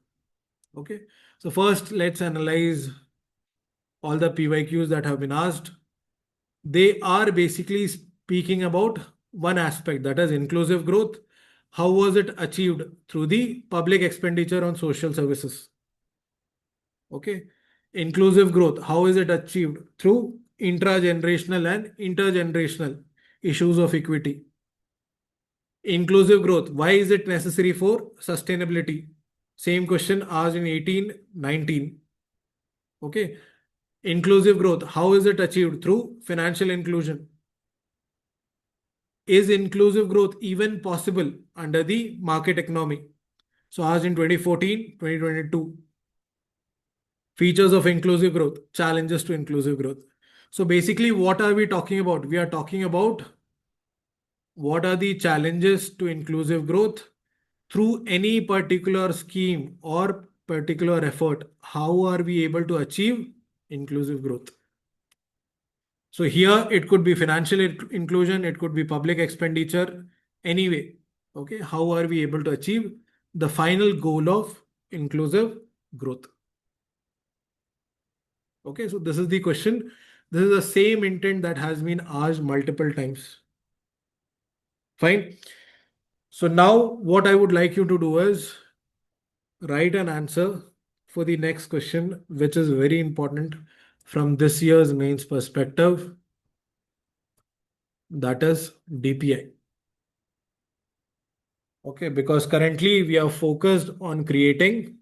okay. So first, let's analyze all the PYQs that have been asked. They are basically speaking about one aspect, that is inclusive growth. How was it achieved? Through the public expenditure on social services. Okay. Inclusive growth, how is it achieved? Through intragenerational and intergenerational issues of equity. Inclusive growth, why is it necessary for sustainability? Same question asked in 1819. Okay. Inclusive growth, how is it achieved? Through financial inclusion. Is inclusive growth even possible under the market economy? So asked in 2014, 2022. Features of inclusive growth, challenges to inclusive growth. So basically, what are we talking about? We are talking about what are the challenges to inclusive growth through any particular scheme or particular effort. How are we able to achieve inclusive growth? So here it could be financial inclusion, it could be public expenditure. Anyway, okay, how are we able to achieve the final goal of inclusive growth? Okay, so this is the question. This is the same intent that has been asked multiple times. Fine. So now what I would like you to do is write an answer for the next question, which is very important from this year's mains perspective. That is DPI. Okay, because currently we are focused on creating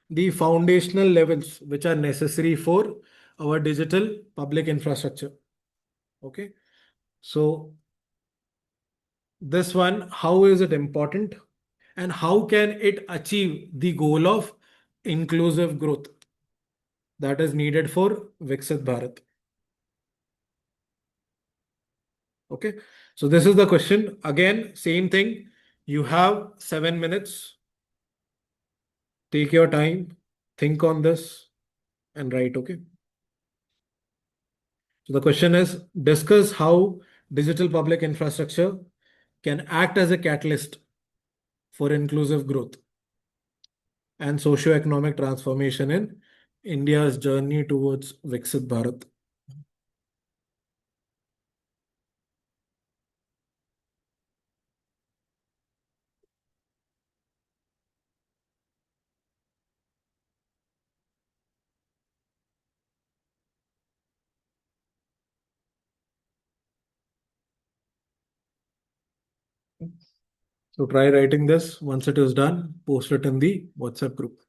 the foundational levels which are necessary for our digital public infrastructure. Okay, so this one, how is it important and how can it achieve the goal of inclusive growth that is needed for Viksit Bharat? Okay, so this is the question. Again, same thing. You have 7 minutes. Take your time, think on this, and write. Okay. So the question is discuss how digital public infrastructure can act as a catalyst for inclusive growth and socio-economic transformation in India's journey towards Viksit Bharat. So try writing this. Once it is done, post it in the WhatsApp group.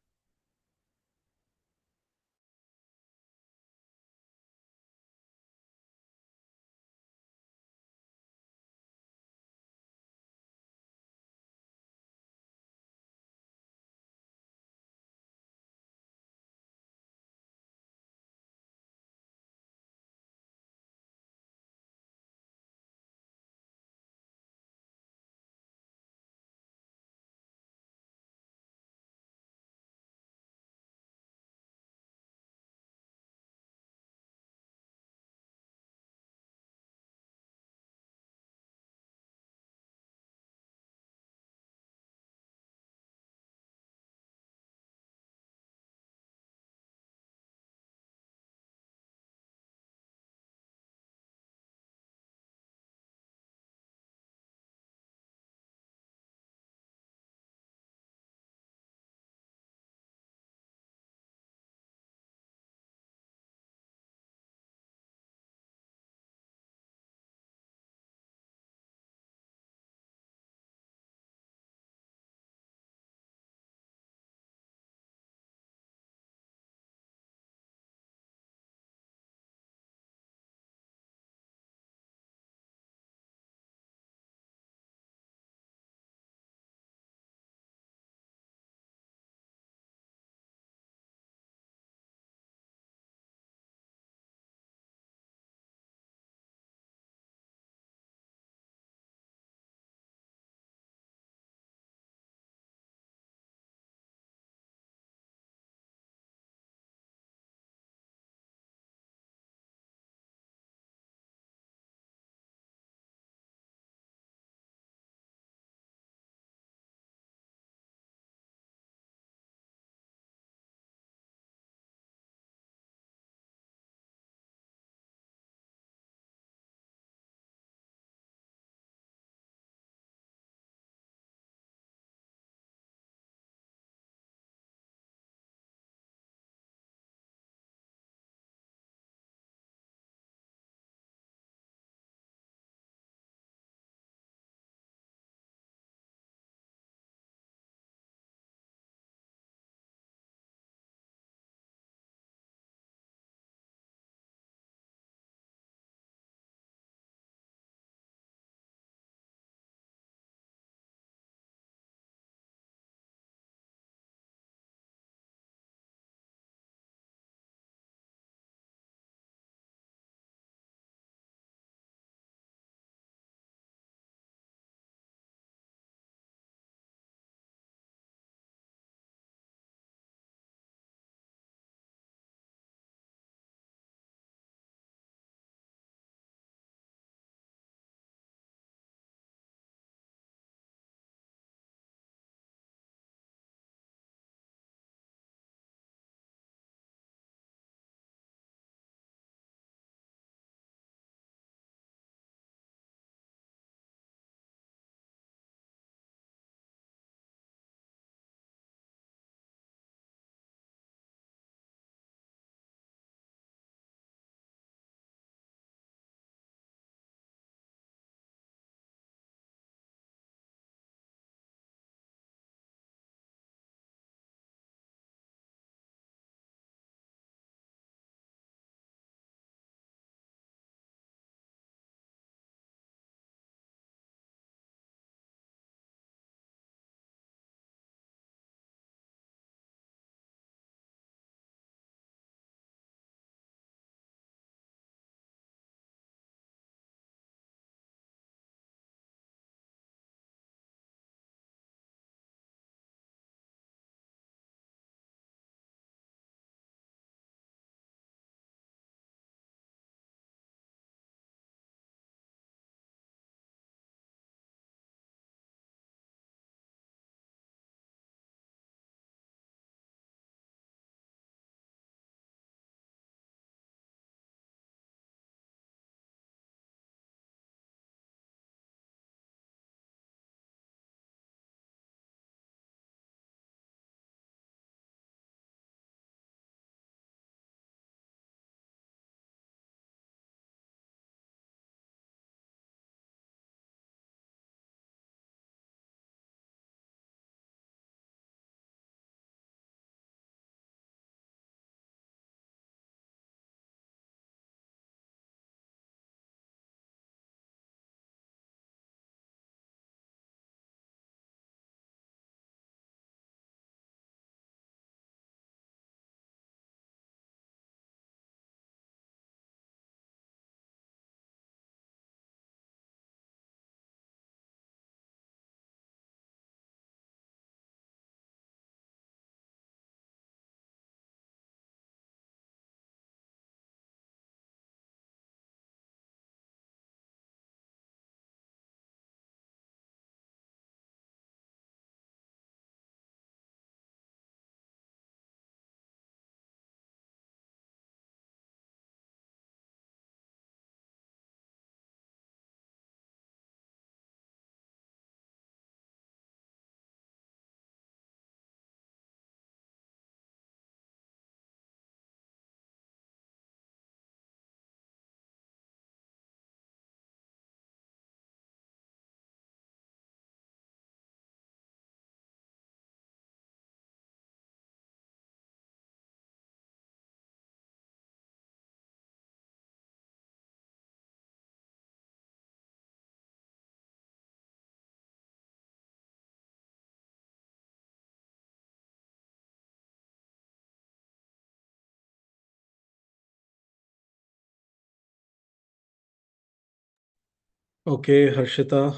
Okay, Harshita,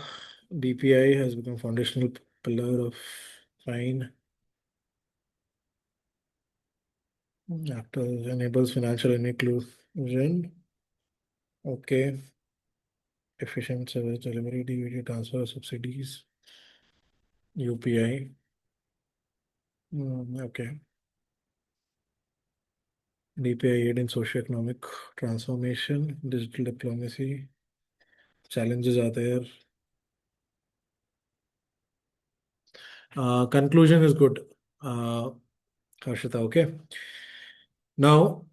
DPI has become foundational pillar of fine actors, enables financial inclusion. Okay, efficient service delivery, DVD transfer subsidies, UPI. Okay, DPI aid in socio-economic transformation, digital diplomacy. Challenges are there. Conclusion is good, uh, Harshita. Okay. Now,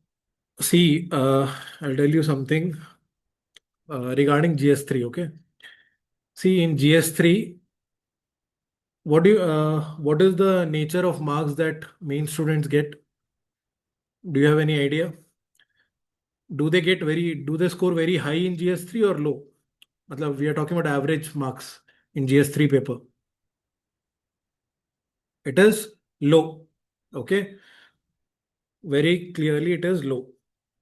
see, I'll tell you something regarding GS3. Okay. See, in GS3, what is the nature of marks that main students get? Do you have any idea? Do they score very high in GS3 or low? Matlab, we are talking about average marks in GS3 paper. It is low. Okay. Very clearly, it is low.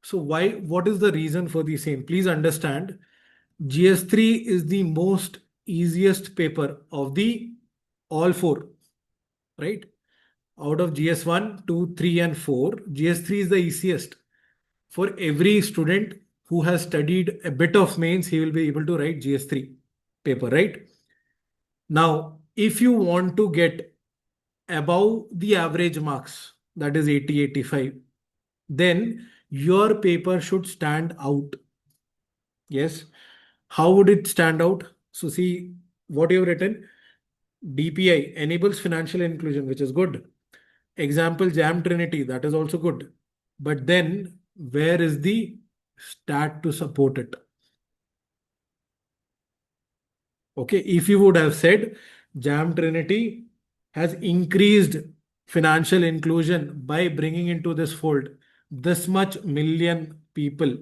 So what is the reason for the same? Please understand, GS3 is the most easiest paper of the all four, right? Out of GS1, 2, 3, and 4, GS3 is the easiest. For every student who has studied a bit of mains, he will be able to write GS3 paper, right? Now, if you want to get above the average marks, that is 80, 85, then your paper should stand out. Yes. How would it stand out? So, see what you've written. DPI enables financial inclusion, which is good. Example, Jam Trinity, that is also good. But then, where is the stat to support it? Okay, if you would have said Jam Trinity has increased financial inclusion by bringing into this fold this much million people,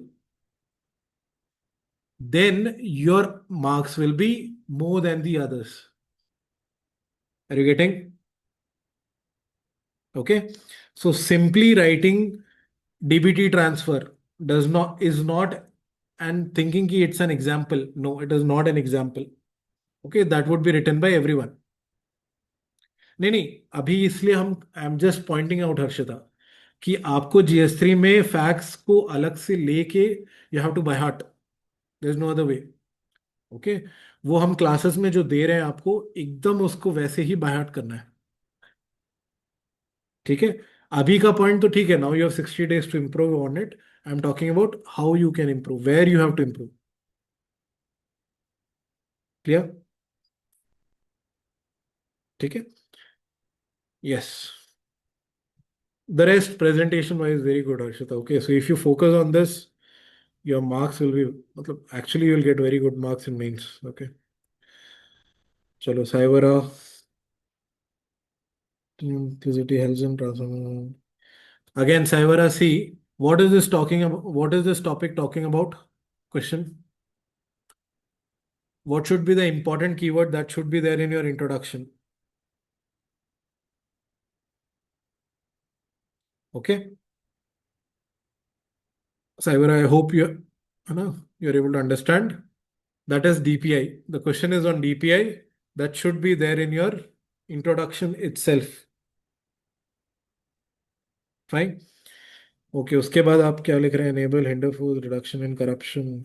then your marks will be more than the others. Are you getting? Okay. So simply writing DBT transfer is not and thinking ki it's an example. No, it is not an example. Okay, that would be written by everyone. नहीं नहीं, अभी इसलिए हम I am just pointing out Harshita कि आपको GS3 में facts को अलग से लेके you have to by heart, there is no other way. Okay, वो हम क्लासेस में जो दे रहे हैं आपको एकदम उसको वैसे ही बाय हार्ट करना है। ठीक है, अभी का पॉइंट तो ठीक है, now you have 60 days to improve on it. I am talking about how you can improve, where you have to improve. Clear? ठीक है। Yes, the rest presentation wise very good Harshita. Okay, so if you focus on this, your marks will be, मतलब actually you will get very good marks in mains. Okay, चलो साइबरा electricity helps in transformation. Again, Saivara, see, what is this talking about? What is this topic talking about? Question. What should be the important keyword that should be there in your introduction? Okay. Saivara, I hope you're able to understand. That is DPI. The question is on DPI. That should be there in your introduction itself. Fine. Okay, उसके बाद आप क्या लिख रहे हैं? Enable hinder food reduction in corruption.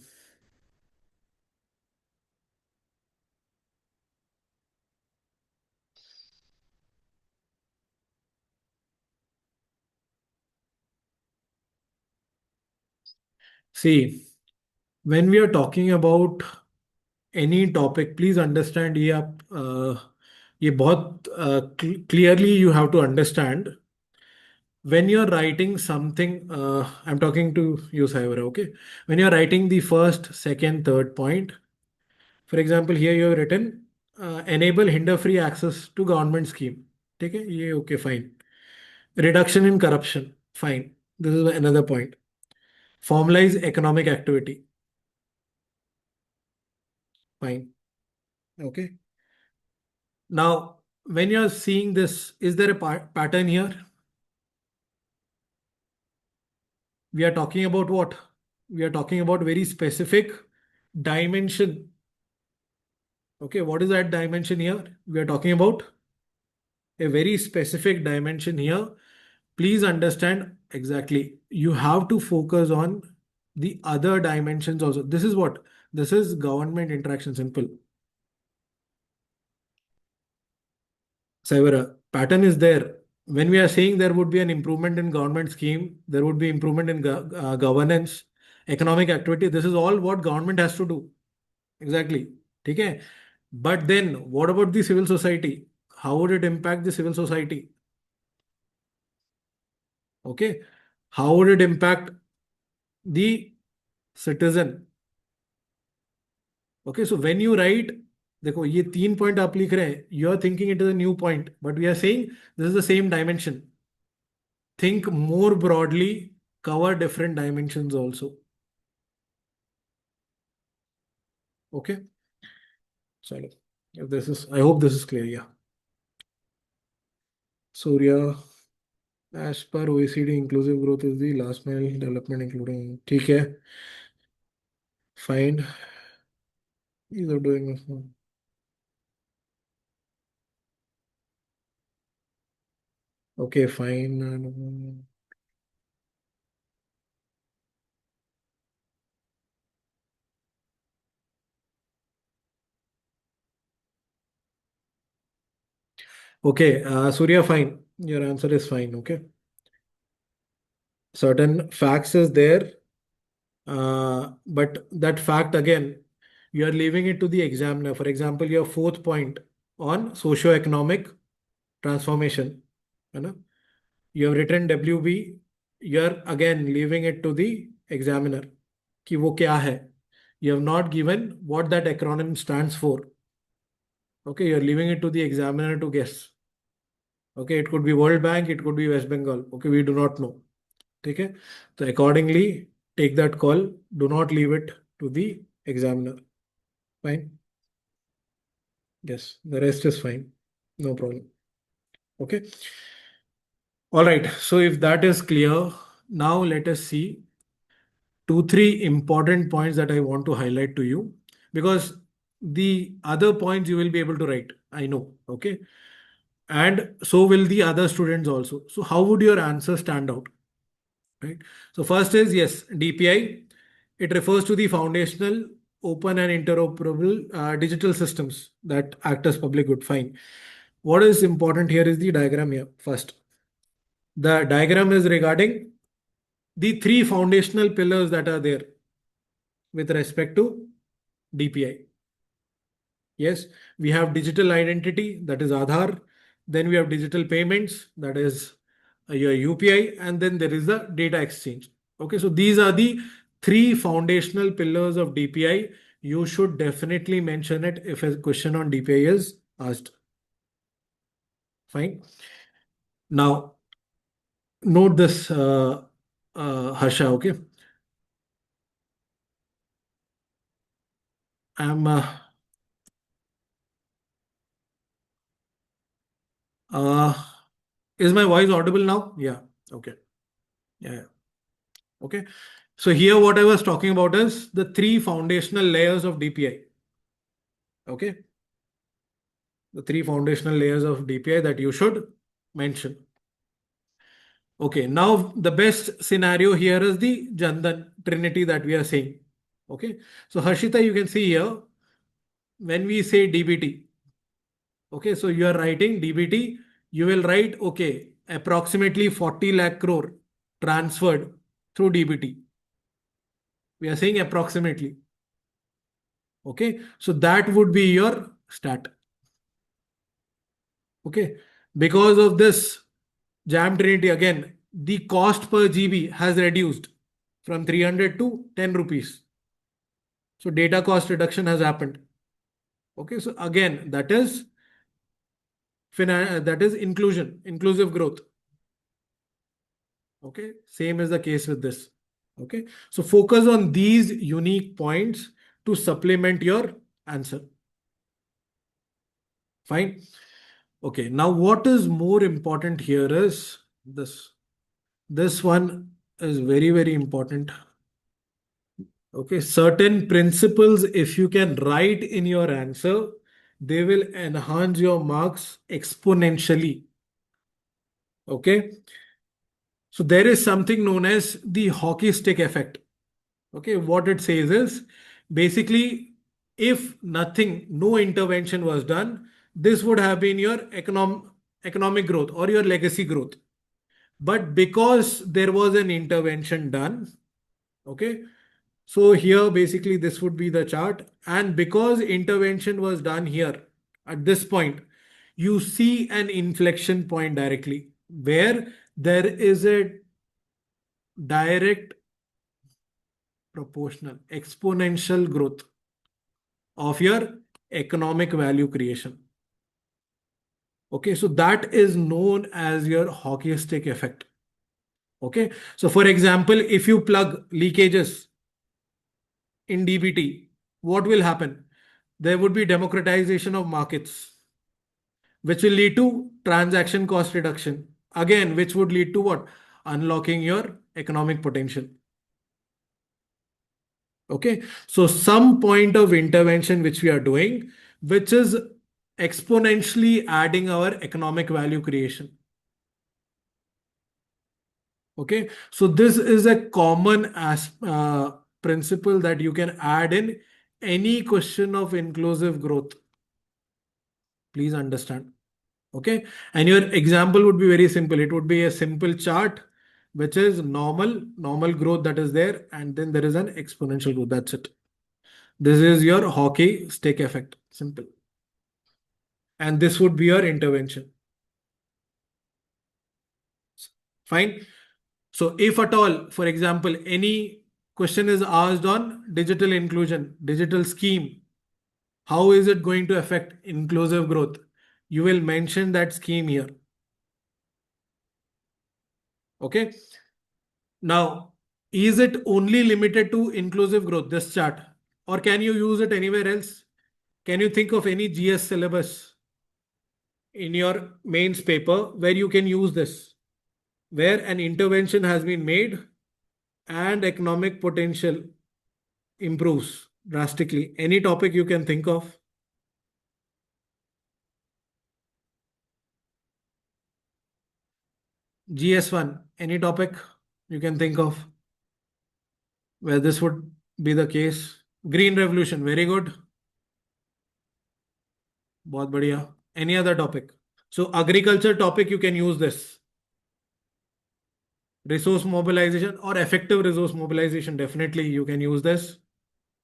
See, when we are talking about any topic, please understand, ये आप ये बहुत clearly you have to understand when you're writing something. I'm talking to you, Saivara. Okay, when you're writing the first, second, third point, for example, here you have written enable hinder free access to government scheme. ठीक है, ये okay, fine. Reduction in corruption, fine. This is another point. Formalize economic activity, fine. Okay. Now, when you're seeing this, is there a pattern here? We are talking about what? We are talking about very specific dimension. Okay, what is that dimension here? We are talking about a very specific dimension here. Please understand exactly. You have to focus on the other dimensions also. This is what? This is government interaction, simple. Cyber pattern is there. When we are saying there would be an improvement in government scheme, there would be improvement in governance, economic activity. This is all what government has to do. Exactly. Okay. But then what about the civil society? How would it impact the civil society? Okay. How would it impact the citizen? Okay. So when you write, देखो ये 3 point आप लिख रहे हैं, you are thinking it is a new point, but we are saying this is the same dimension. Think more broadly, cover different dimensions also. Okay. So if this is, I hope this is clear. Yeah. Surya, as per OECD, inclusive growth is the last mile development, including. ठीक है. Fine. These are doing. Okay, fine. Okay, Surya, fine. Your answer is fine. Okay. Certain facts is there, but that fact again, you are leaving it to the examiner. For example, your fourth point on socio-economic transformation. है ना? You have written WB, you're again leaving it to the examiner कि वो क्या है. You have not given what that acronym stands for. Okay, you're leaving it to the examiner to guess. Okay, it could be World Bank, it could be West Bengal. Okay, we do not know. Okay, so accordingly, take that call. Do not leave it to the examiner. Fine. Yes, the rest is fine. No problem. Okay. All right. So if that is clear, now let us see two, three important points that I want to highlight to you, because the other points you will be able to write. I know. Okay. And so will the other students also. So how would your answer stand out? Right. So first is yes, DPI. It refers to the foundational, open and interoperable digital systems that act as public good. Fine. What is important here is the diagram here. First, the diagram is regarding the three foundational pillars that are there with respect to DPI. Yes, we have digital identity, that is Aadhaar. Then we have digital payments, that is your UPI. And then there is the data exchange. Okay, so these are the three foundational pillars of DPI. You should definitely mention it if a question on DPI is asked. Fine. Now, note this, Harsha, okay? I'm uh, is my voice audible now? Yeah. Okay. Yeah. Okay. So here what I was talking about is the three foundational layers of DPI. Okay. The three foundational layers of DPI that you should mention. Okay. Now the best scenario here is the Jandan Trinity that we are saying. Okay. So Harshita, you can see here when we say DBT. Okay. So you are writing DBT. You will write, okay, approximately 40 lakh crore transferred through DBT. We are saying approximately. Okay. So that would be your stat. Okay. Because of this Jam Trinity, again, the cost per GB has reduced from 300 to 10 rupees. So data cost reduction has happened. Okay. So again, that is inclusive growth. Okay. Same is the case with this. Okay. So focus on these unique points to supplement your answer. Fine. Okay. Now, what is more important here is this. This one is very, very important. Okay. Certain principles, if you can write in your answer, they will enhance your marks exponentially. Okay. So there is something known as the hockey stick effect. Okay. What it says is basically, if nothing, no intervention was done, this would have been your economic growth or your legacy growth. But because there was an intervention done, okay, so here basically this would be the chart. And because intervention was done here at this point, you see an inflection point directly where there is a direct proportional exponential growth of your economic value creation. Okay, so that is known as your hockey stick effect. Okay, so for example, if you plug leakages in DBT, what will happen? There would be democratization of markets, which will lead to transaction cost reduction. Again, which would lead to what? Unlocking your economic potential. Okay, so some point of intervention which we are doing, which is exponentially adding our economic value creation. Okay, so this is a common principle that you can add in any question of inclusive growth. Please understand. Okay, and your example would be very simple. It would be a simple chart which is normal growth that is there, and then there is an exponential growth. That's it. This is your hockey stick effect. Simple. And this would be your intervention. Fine. So if at all, for example, any question is asked on digital inclusion, digital scheme, how is it going to affect inclusive growth? You will mention that scheme here. Okay. Now, is it only limited to inclusive growth, this chart? Or can you use it anywhere else? Can you think of any GS syllabus in your mains paper where you can use this? Where an intervention has been made and economic potential improves drastically. Any topic you can think of? GS1, any topic you can think of where this would be the case? Green Revolution, very good. बहुत बढ़िया. Any other topic? So agriculture topic, you can use this. Resource mobilization or effective resource mobilization, definitely you can use this.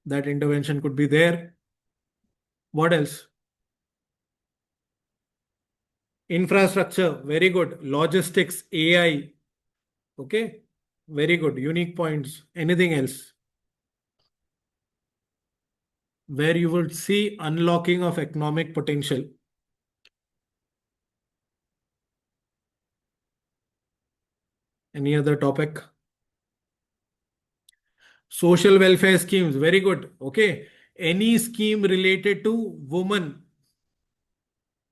That intervention could be there. What else? Infrastructure, very good. Logistics, AI, okay, very good. Unique points. Anything else? Where you would see unlocking of economic potential. Any other topic? Social welfare schemes, very good. Okay. Any scheme related to woman.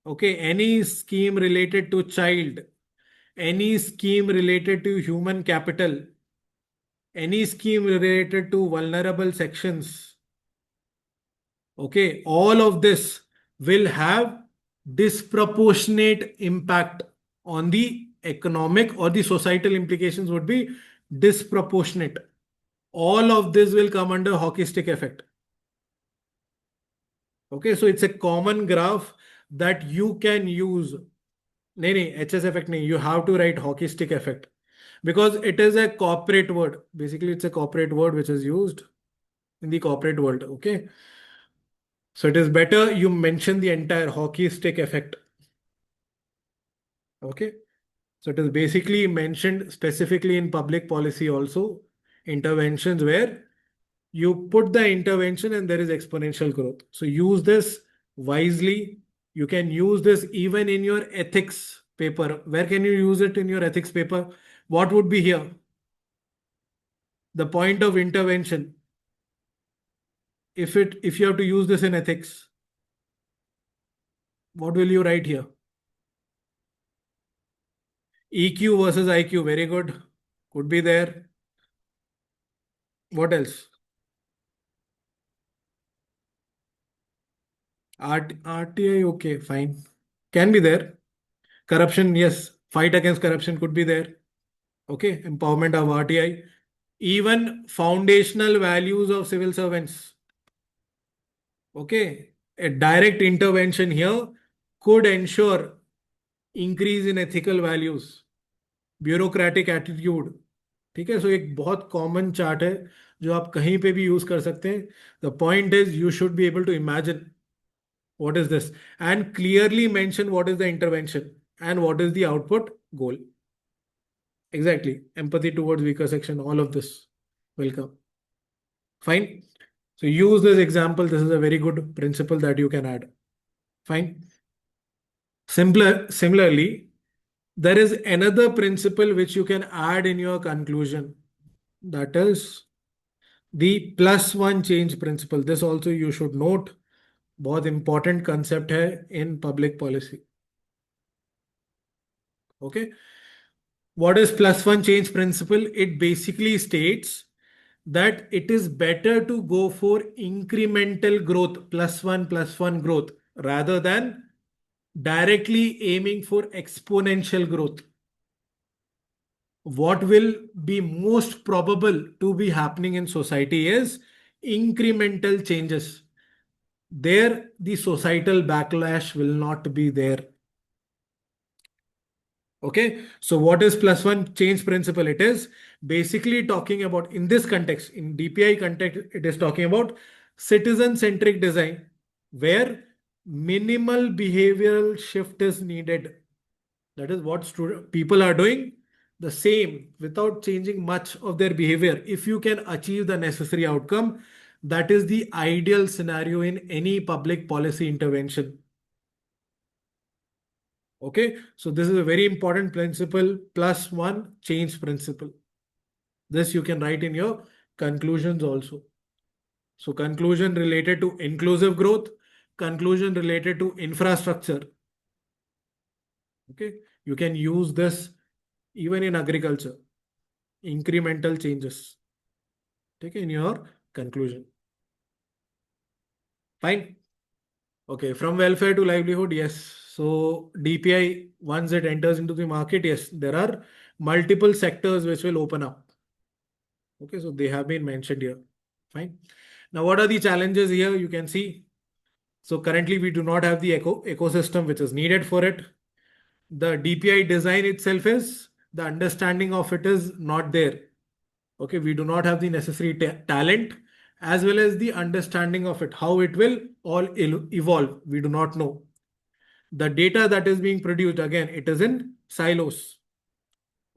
Okay. Any scheme related to child. Any scheme related to human capital. Any scheme related to vulnerable sections. Okay. All of this will have disproportionate impact on the economic, or the societal implications would be disproportionate. All of this will come under hockey stick effect. Okay, so it's a common graph that you can use. नहीं नहीं, HS effect नहीं. You have to write hockey stick effect because it is a corporate word. Basically, it's a corporate word which is used in the corporate world. Okay, so it is better you mention the entire hockey stick effect. Okay, so it is basically mentioned specifically in public policy also, interventions where you put the intervention and there is exponential growth. So use this wisely. You can use this even in your ethics paper. Where can you use it in your ethics paper? What would be here? The point of intervention. If you have to use this in ethics, what will you write here? EQ versus IQ. Very good. Could be there. What else? RTI, okay, fine. Can be there. Corruption, yes. Fight against corruption could be there. Okay, empowerment of RTI. Even foundational values of civil servants. Okay, a direct intervention here could ensure increase in ethical values, bureaucratic attitude. ठीक है, सो एक बहुत common chart है जो आप कहीं पे भी यूज कर सकते हैं. The point is you should be able to imagine what is this and clearly mention what is the intervention and what is the output goal. Exactly. Empathy towards weaker section, all of this will come. Fine. So use this example. This is a very good principle that you can add. Fine. Similarly, there is another principle which you can add in your conclusion. That is the +1 change principle. This also you should note. बहुत important concept है in public policy. Okay. What is +1 change principle? It basically states that it is better to go for incremental growth, +1 growth, rather than directly aiming for exponential growth. What will be most probable to be happening in society is incremental changes. There, the societal backlash will not be there. Okay, so what is +1 change principle? It is basically talking about, in this context, in DPI context, it is talking about citizen-centric design where minimal behavioral shift is needed. That is what people are doing the same without changing much of their behavior. If you can achieve the necessary outcome, that is the ideal scenario in any public policy intervention. Okay, so this is a very important principle, +1 change principle. This you can write in your conclusions also. So conclusion related to inclusive growth, conclusion related to infrastructure. Okay, you can use this even in agriculture, incremental changes. Take in your conclusion. Fine. Okay, from welfare to livelihood, yes. So DPI, once it enters into the market, yes, there are multiple sectors which will open up. Okay, so they have been mentioned here. Fine. Now, what are the challenges here? You can see. So currently we do not have the ecosystem which is needed for it. The DPI design itself is, the understanding of it is not there. Okay, we do not have the necessary talent as well as the understanding of it, how it will all evolve. We do not know. The data that is being produced, again, it is in silos.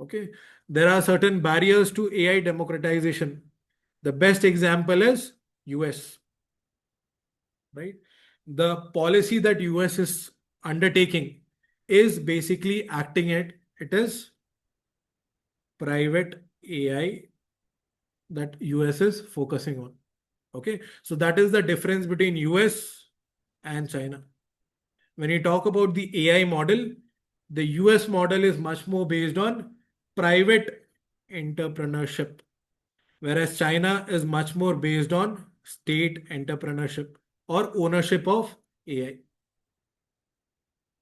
Okay, there are certain barriers to AI democratization. The best example is US, right? The policy that US is undertaking is basically acting at it is private AI that US is focusing on. Okay, so that is the difference between US and China. When you talk about the AI model, the US model is much more based on private entrepreneurship, whereas China is much more based on state entrepreneurship or ownership of AI.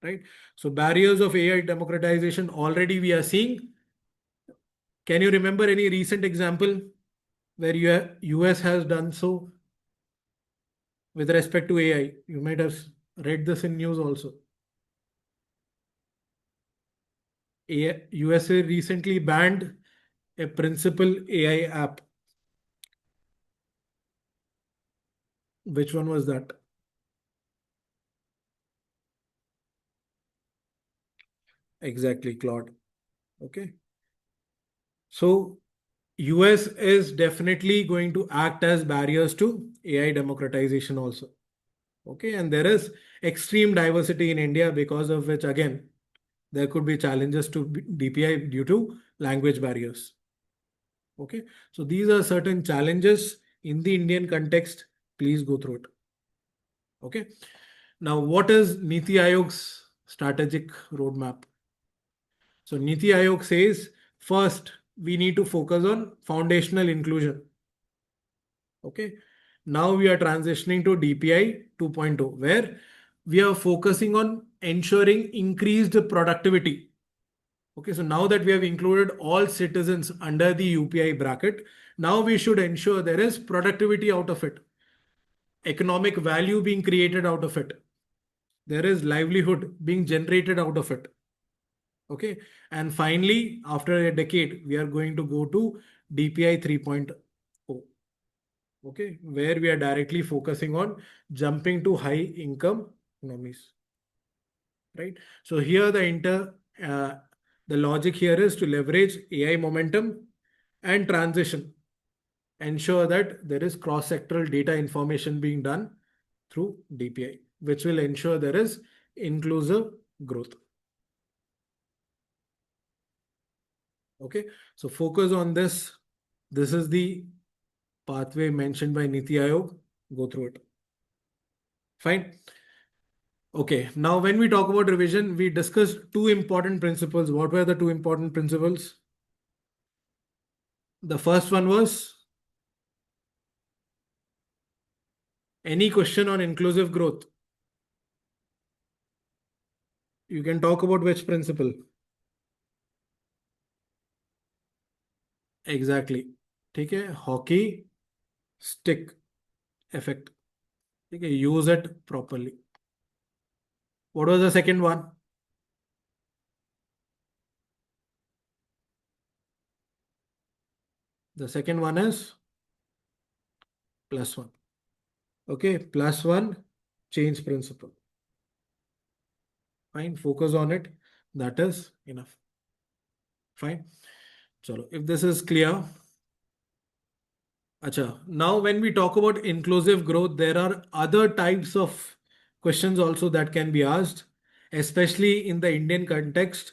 Right? So barriers of AI democratization already we are seeing. Can you remember any recent example where US has done so with respect to AI? You might have read this in news also. USA recently banned a principal AI app. Which one was that? Exactly, Claude. Okay. So US is definitely going to act as barriers to AI democratization also. Okay. And there is extreme diversity in India, because of which, again, there could be challenges to DPI due to language barriers. Okay. So these are certain challenges in the Indian context. Please go through it. Okay. Now, what is Niti Aayog's strategic roadmap? So Niti Aayog says, first, we need to focus on foundational inclusion. Okay. Now we are transitioning to DPI 2.0, where we are focusing on ensuring increased productivity. Okay, so now that we have included all citizens under the UPI bracket, now we should ensure there is productivity out of it, economic value being created out of it, there is livelihood being generated out of it. Okay, and finally, after a decade, we are going to go to DPI 3.0. Okay, where we are directly focusing on jumping to high income economies, right? So here uh, the logic here is to leverage AI momentum and transition, ensure that there is cross-sectoral data information being done through DPI, which will ensure there is inclusive growth. Okay, so focus on this. This is the pathway mentioned by Niti Aayog. Go through it. Fine. Okay, now when we talk about revision, we discussed two important principles. What were the two important principles? The first one was any question on inclusive growth. You can talk about which principle? Exactly. ठीक है, hockey stick effect. ठीक है, use it properly. What was the second one? The second one is plus one. Okay, plus one change principle. Fine, focus on it. That is enough. Fine. Chalo, if this is clear. Acha. Now, when we talk about inclusive growth, there are other types of questions also that can be asked, especially in the Indian context.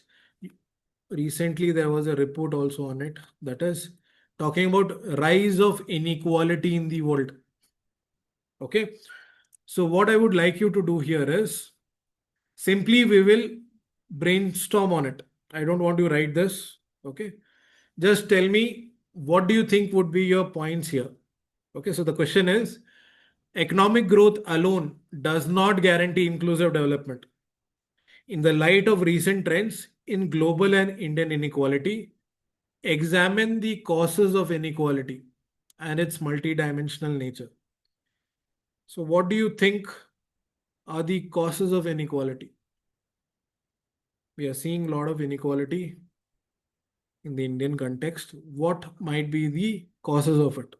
Recently, there was a report also on it that is talking about rise of inequality in the world. Okay. So what I would like you to do here is simply we will brainstorm on it. I don't want to write this. Okay. Just tell me what do you think would be your points here? Okay. So the question is economic growth alone does not guarantee inclusive development. In the light of recent trends in global and Indian inequality, examine the causes of inequality and its multidimensional nature. So, what do you think are the causes of inequality? We are seeing a lot of inequality in the Indian context. What might be the causes of it?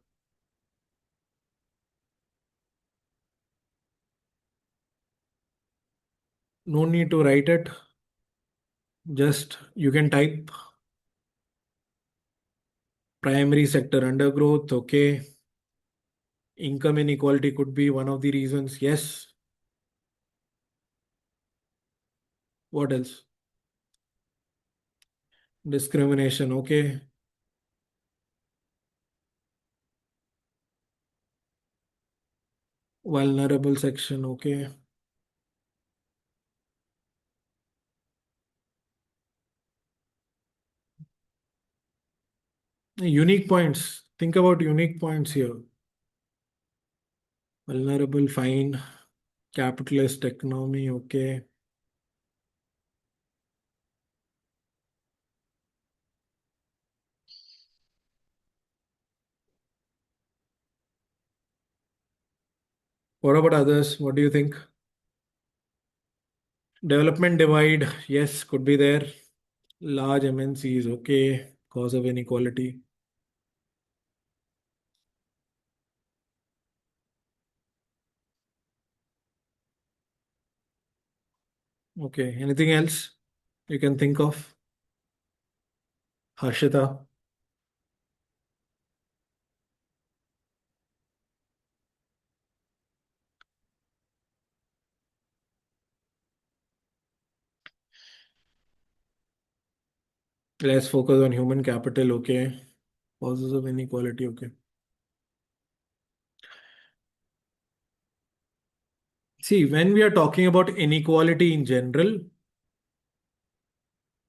No need to write it. Just you can type primary sector undergrowth. Okay. Income inequality could be one of the reasons. Yes. What else? Discrimination. Okay. Vulnerable section. Okay. Unique points. Think about unique points here. Vulnerable, fine. Capitalist economy. Okay. What about others? What do you think? Development divide. Yes, could be there. Large MNCs. Okay. Cause of inequality. Okay. Anything else you can think of? Harshita. Let's focus on human capital. Okay. Causes of inequality. Okay. See, when we are talking about inequality in general,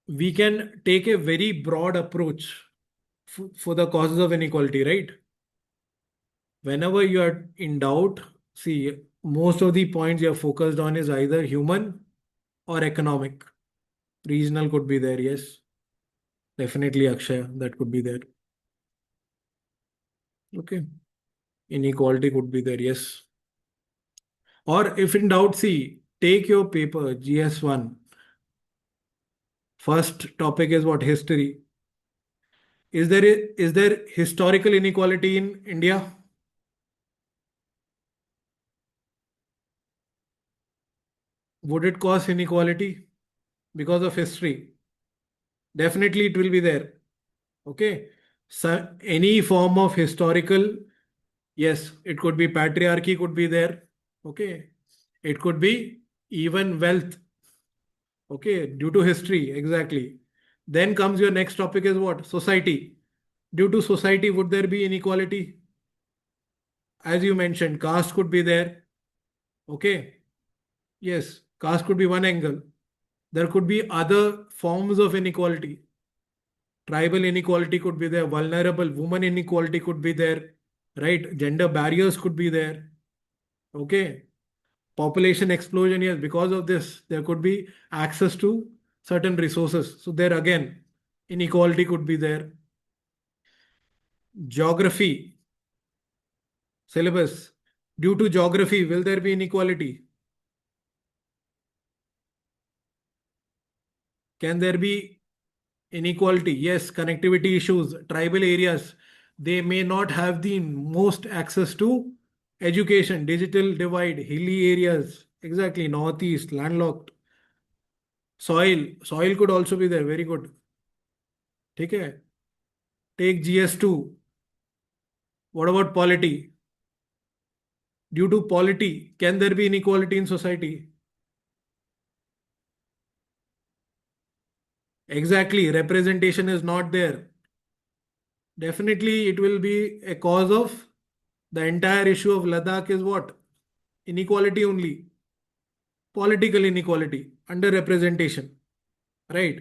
we can take a very broad approach for the causes of inequality, right? Whenever you are in doubt, see, most of the points you're focused on is either human or economic. Regional could be there, yes. Definitely, Akshay, that could be there. Okay. Inequality could be there, yes. Or if in doubt, see, take your paper, GS1. First topic is what? History. Is there historical inequality in India? Would it cause inequality because of history? Definitely it will be there. Okay. So any form of historical, yes, it could be patriarchy could be there. Okay. It could be even wealth. Okay. Due to history. Exactly. Then comes your next topic is what? Society. Due to society, would there be inequality? As you mentioned, caste could be there. Okay. Yes. Caste could be one angle. There could be other forms of inequality. Tribal inequality could be there, vulnerable woman inequality could be there, right? Gender barriers could be there. Okay. Population explosion, yes, because of this, there could be access to certain resources. So, there again, inequality could be there. Geography, syllabus. Due to geography, will there be inequality? Can there be inequality? Yes, connectivity issues, tribal areas, they may not have the most access to education, digital divide, hilly areas, exactly, northeast, landlocked. Soil could also be there, very good. Okay, take GS2. What about polity? Due to polity, can there be inequality in society? Exactly, representation is not there. Definitely, it will be a cause of the entire issue of Ladakh is what? Inequality only. Political inequality, underrepresentation, right?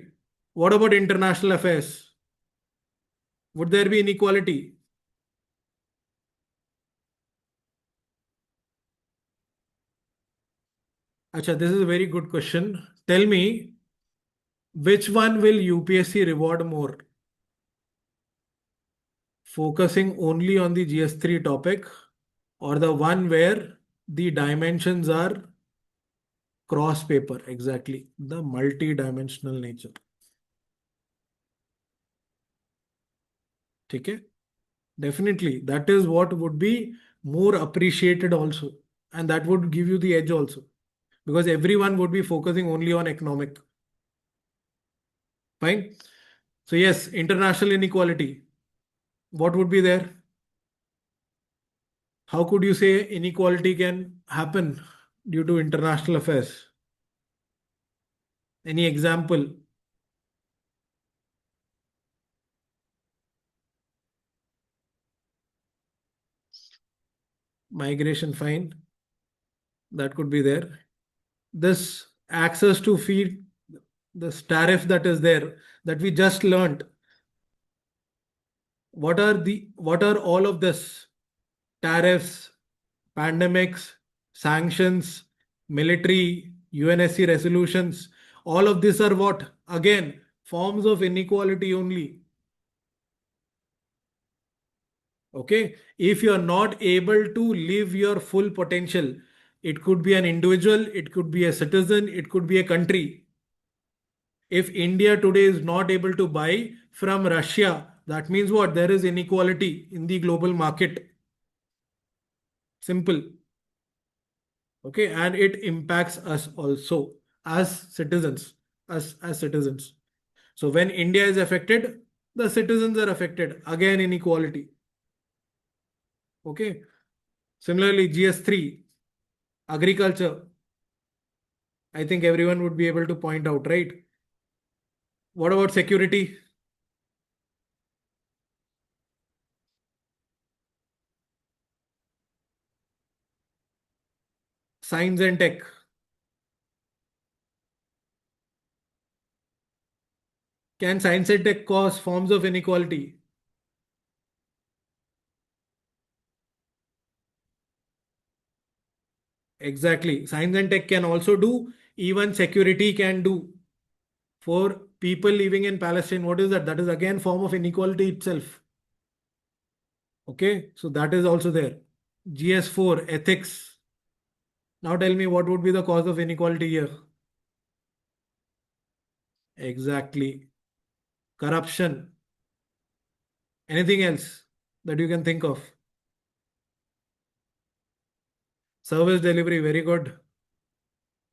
What about international affairs? Would there be inequality? Acha, this is a very good question. Tell me, which one will UPSC reward more? Focusing only on the GS3 topic or the one where the dimensions are cross paper? Exactly. The multi-dimensional nature. Okay? Definitely. That is what would be more appreciated also. And that would give you the edge also. Because everyone would be focusing only on economic. Fine. So, yes, international inequality. What would be there? How could you say inequality can happen due to international affairs? Any example? Migration, fine. That could be there. This access to feed, this tariff that is there, that we just learned. What are all of this? Tariffs, pandemics, sanctions, military, UNSC resolutions, all of these are what? Again, forms of inequality only. Okay. If you are not able to live your full potential, it could be an individual, it could be a citizen, it could be a country. If India today is not able to buy from Russia, that means what? There is inequality in the global market. Simple. Okay. And it impacts us also as citizens. As citizens. So when India is affected, the citizens are affected. Again, inequality. Okay. Similarly, GS3, agriculture. I think everyone would be able to point out, right? What about security? Science and tech. Can science and tech cause forms of inequality? Exactly. Science and tech can also do, even security can do. For people living in Palestine, what is that? That is again form of inequality itself. Okay, so that is also there. GS4, ethics. Now tell me what would be the cause of inequality here? Exactly. Corruption. Anything else that you can think of? Service delivery, very good.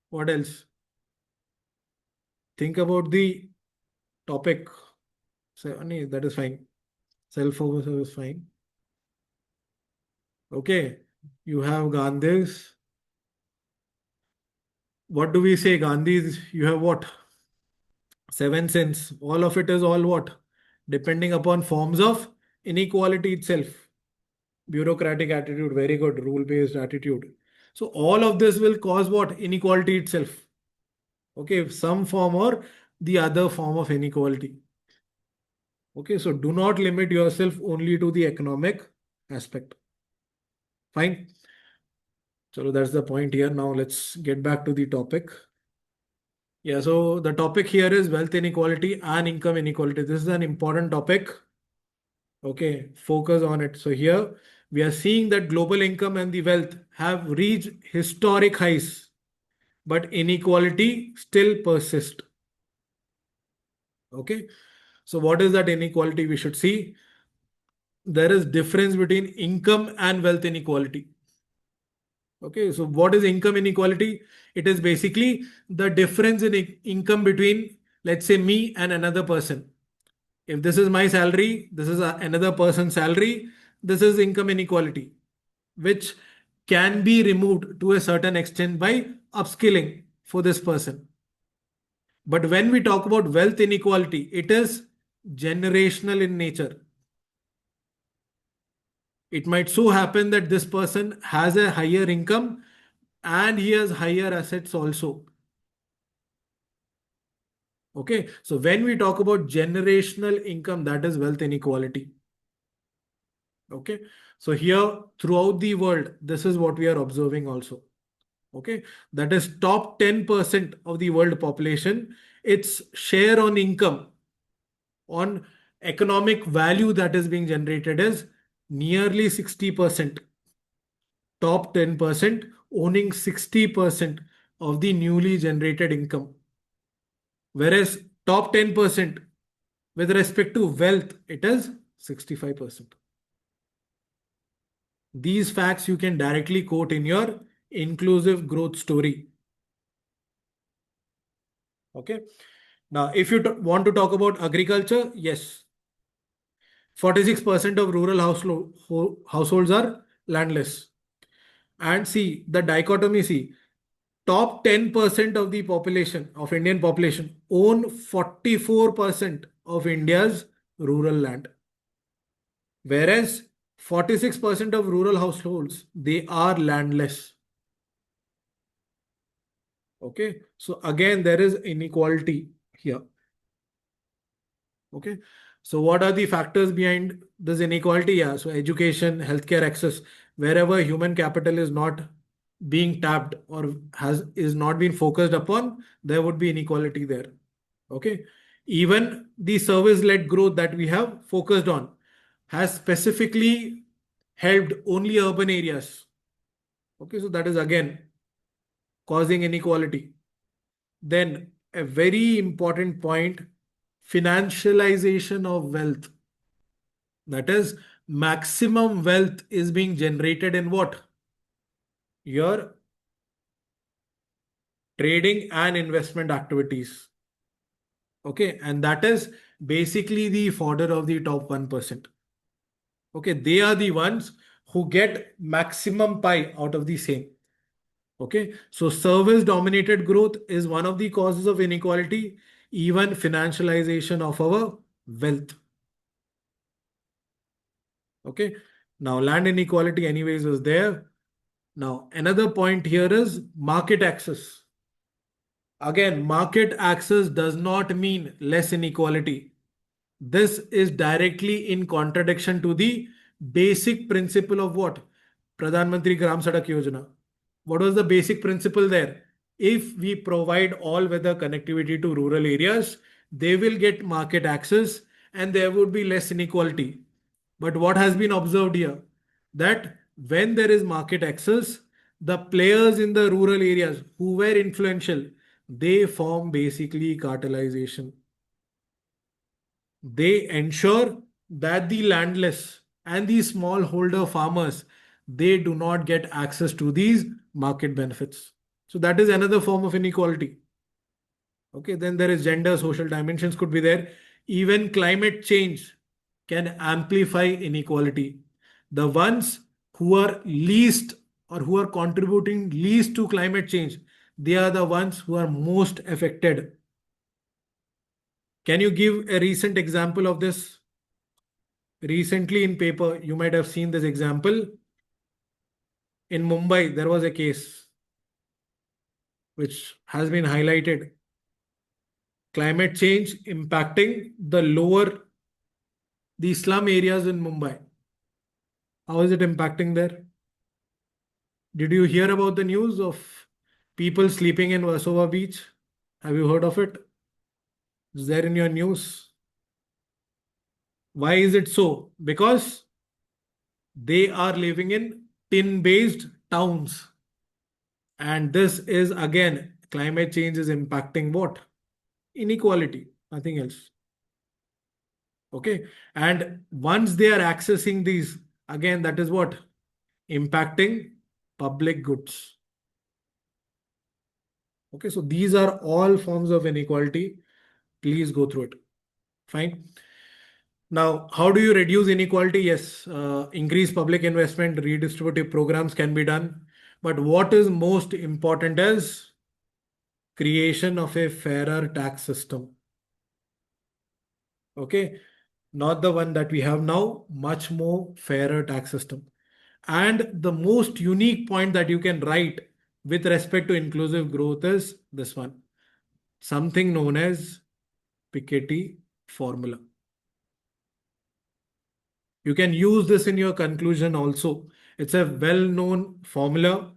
What else? Think about the topic. So, nee, that is fine. Self-focus is fine. Okay. You have Gandhi's. What do we say? Gandhi's, you have what? Seven sins. All of it is all what? Depending upon forms of inequality itself. Bureaucratic attitude, very good. Rule-based attitude. So all of this will cause what? Inequality itself. Okay, some form or the other form of inequality. Okay, so do not limit yourself only to the economic aspect. Fine. So that's the point here. Now let's get back to the topic. Yeah, so the topic here is wealth inequality and income inequality. This is an important topic. Okay, focus on it. So here we are seeing that global income and the wealth have reached historic highs, but inequality still persists. Okay, so what is that inequality we should see? There is difference between income and wealth inequality. Okay, so what is income inequality? It is basically the difference in income between, let's say, me and another person. If this is my salary, this is another person's salary, this is income inequality, which can be removed to a certain extent by upskilling for this person. But when we talk about wealth inequality, it is generational in nature. It might so happen that this person has a higher income and he has higher assets also. Okay, so when we talk about generational income, that is wealth inequality. Okay, so here throughout the world, this is what we are observing also. Okay, that is top 10% of the world population, its share on income, on economic value that is being generated is nearly 60%. Top 10% owning 60% of the newly generated income. Whereas top 10% with respect to wealth, it is 65%. These facts you can directly quote in your inclusive growth story. Okay. Now, if you want to talk about agriculture, yes, 46% of rural households are landless. And see, the dichotomy, see, top 10% of the population, of Indian population, own 44% of India's rural land. Whereas 46% of rural households, they are landless. Okay. So again, there is inequality here. Okay. So what are the factors behind this inequality? Yeah. So education, healthcare access, wherever human capital is not being tapped or is not being focused upon, there would be inequality there. Okay. Even the service-led growth that we have focused on has specifically helped only urban areas. Okay. So that is again causing inequality. Then a very important point, financialization of wealth. That is, maximum wealth is being generated in what? Your trading and investment activities. Okay, and that is basically the fodder of the top 1%. Okay, they are the ones who get maximum pie out of the same. Okay, so service dominated growth is one of the causes of inequality, even financialization of our wealth. Okay, now land inequality, anyways, was there. Now, another point here is market access. Again, market access does not mean less inequality. This is directly in contradiction to the basic principle of what? Pradhan Mantri Gram Sadak Yojana. What was the basic principle there? If we provide all weather connectivity to rural areas, they will get market access and there would be less inequality. But what has been observed here? That when there is market access, the players in the rural areas who were influential, they form basically cartelization. They ensure that the landless and the smallholder farmers, they do not get access to these market benefits. So that is another form of inequality. Okay, then there is gender, social dimensions could be there. Even climate change can amplify inequality. The ones who are least or who are contributing least to climate change, they are the ones who are most affected. Can you give a recent example of this? Recently in paper, you might have seen this example. In Mumbai, there was a case which has been highlighted. Climate change impacting the slum areas in Mumbai. How is it impacting there? Did you hear about the news of people sleeping in Versova beach? Have you heard of it? Is there in your news? Why is it so? Because they are living in tin-based towns. And this is again, climate change is impacting what? Inequality, nothing else. Okay. And once they are accessing these, again, that is what? Impacting public goods. Okay. So these are all forms of inequality. Please go through it. Fine. Now, how do you reduce inequality? Yes, increase public investment, redistributive programs can be done. But what is most important is creation of a fairer tax system. Okay, not the one that we have now, much more fairer tax system. And the most unique point that you can write with respect to inclusive growth is this one, something known as Piketty formula. You can use this in your conclusion also. It's a well-known formula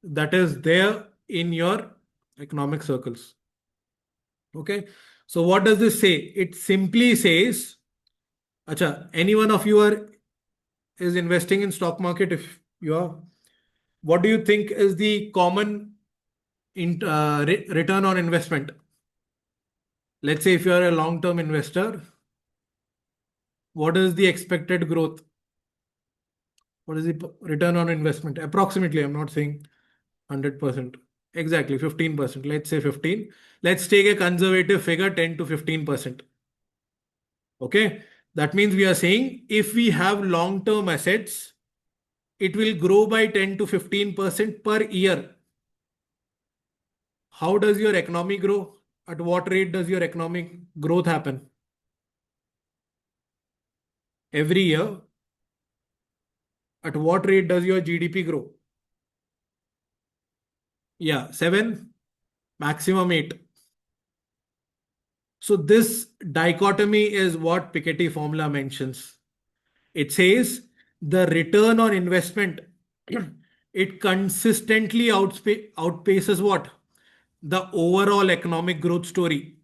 that is there in your economic circles. Okay. So what does this say? It simply says, Acha, any one of you is investing in stock market. If you are, what do you think is the common return on investment? Let's say if you are a long-term investor, what is the expected growth? What is the return on investment? Approximately, I'm not saying 100%. Exactly, 15%. Let's say 15. Let's take a conservative figure, 10 to 15%. Okay. That means we are saying if we have long-term assets, it will grow by 10 to 15% per year. How does your economy grow? At what rate does your economic growth happen? Every year. At what rate does your GDP grow? Yeah, 7, maximum 8. So this dichotomy is what Piketty formula mentions. It says the return on investment, it consistently outpaces what? The overall economic growth story.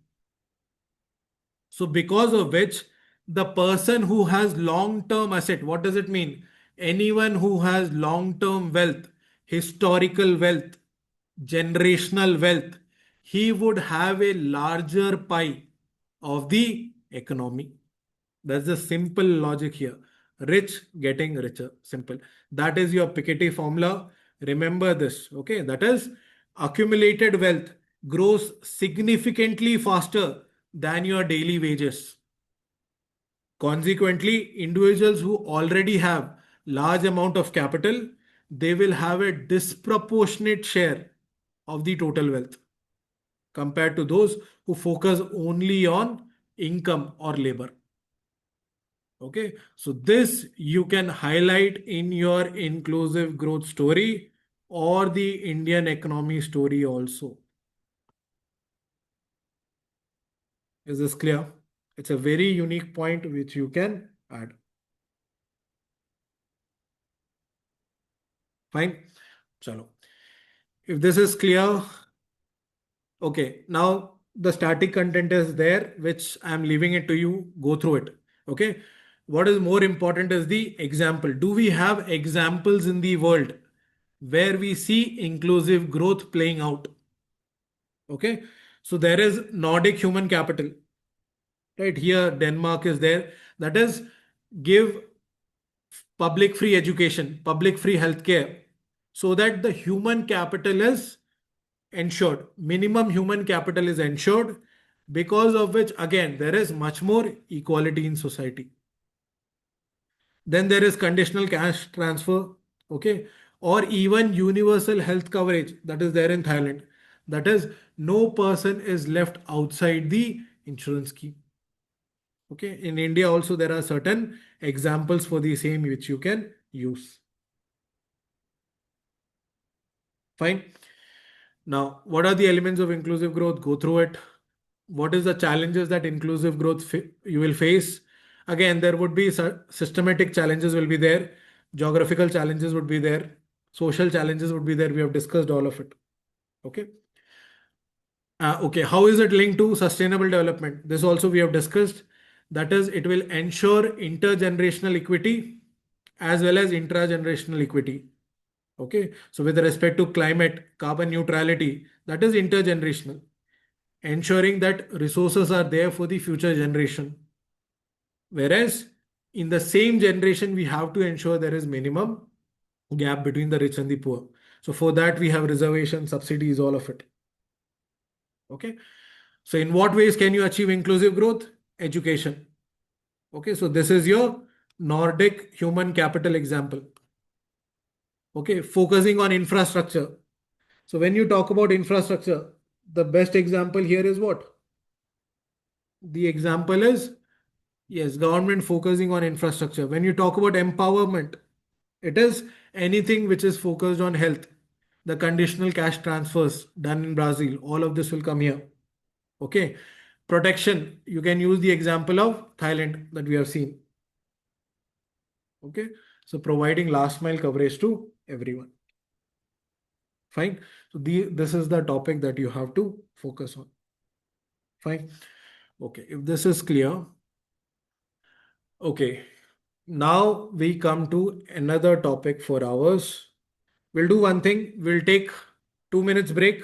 So because of which the person who has long-term asset, what does it mean? Anyone who has long-term wealth, historical wealth, generational wealth, he would have a larger pie of the economy. That's the simple logic here. Rich getting richer. Simple. That is your Piketty formula. Remember this. Okay. That is accumulated wealth grows significantly faster than your daily wages. Consequently, individuals who already have large amount of capital, they will have a disproportionate share of the total wealth compared to those who focus only on income or labor. Okay, so this you can highlight in your inclusive growth story or the Indian economy story also. Is this clear? It's a very unique point which you can add. Fine. Chalo. If this is clear, okay. Now the static content is there, which I'm leaving it to you. Go through it. Okay. What is more important is the example. Do we have examples in the world where we see inclusive growth playing out? Okay. So there is Nordic human capital, right? Here, Denmark is there. That is, give public free education, public free healthcare, so that the human capital is ensured. Minimum human capital is ensured, because of which, again, there is much more equality in society. Then there is conditional cash transfer, okay, or even universal health coverage that is there in Thailand. That is, no person is left outside the insurance scheme. Okay, in India also there are certain examples for the same which you can use. Fine. Now, what are the elements of inclusive growth? Go through it. What is the challenges that inclusive growth you will face? Again, there would be systematic challenges will be there, geographical challenges would be there, social challenges would be there. We have discussed all of it. Okay. Okay. How is it linked to sustainable development? This also we have discussed. That is, it will ensure intergenerational equity as well as intragenerational equity. Okay. So with respect to climate, carbon neutrality, that is intergenerational, ensuring that resources are there for the future generation. Whereas in the same generation, we have to ensure there is minimum gap between the rich and the poor. So for that, we have reservation, subsidies, all of it. Okay. So in what ways can you achieve inclusive growth? Education. Okay. So this is your Nordic human capital example. Okay. Focusing on infrastructure. So when you talk about infrastructure, the best example here is what? The example is, yes, government focusing on infrastructure. When you talk about empowerment, it is anything which is focused on health. The conditional cash transfers done in Brazil, all of this will come here. Okay. Protection, you can use the example of Thailand that we have seen. Okay. So providing last mile coverage to everyone. Fine. So this is the topic that you have to focus on. Fine. Okay. If this is clear, okay. Now we come to another topic for ours. We'll do one thing. We'll take 2 minutes break.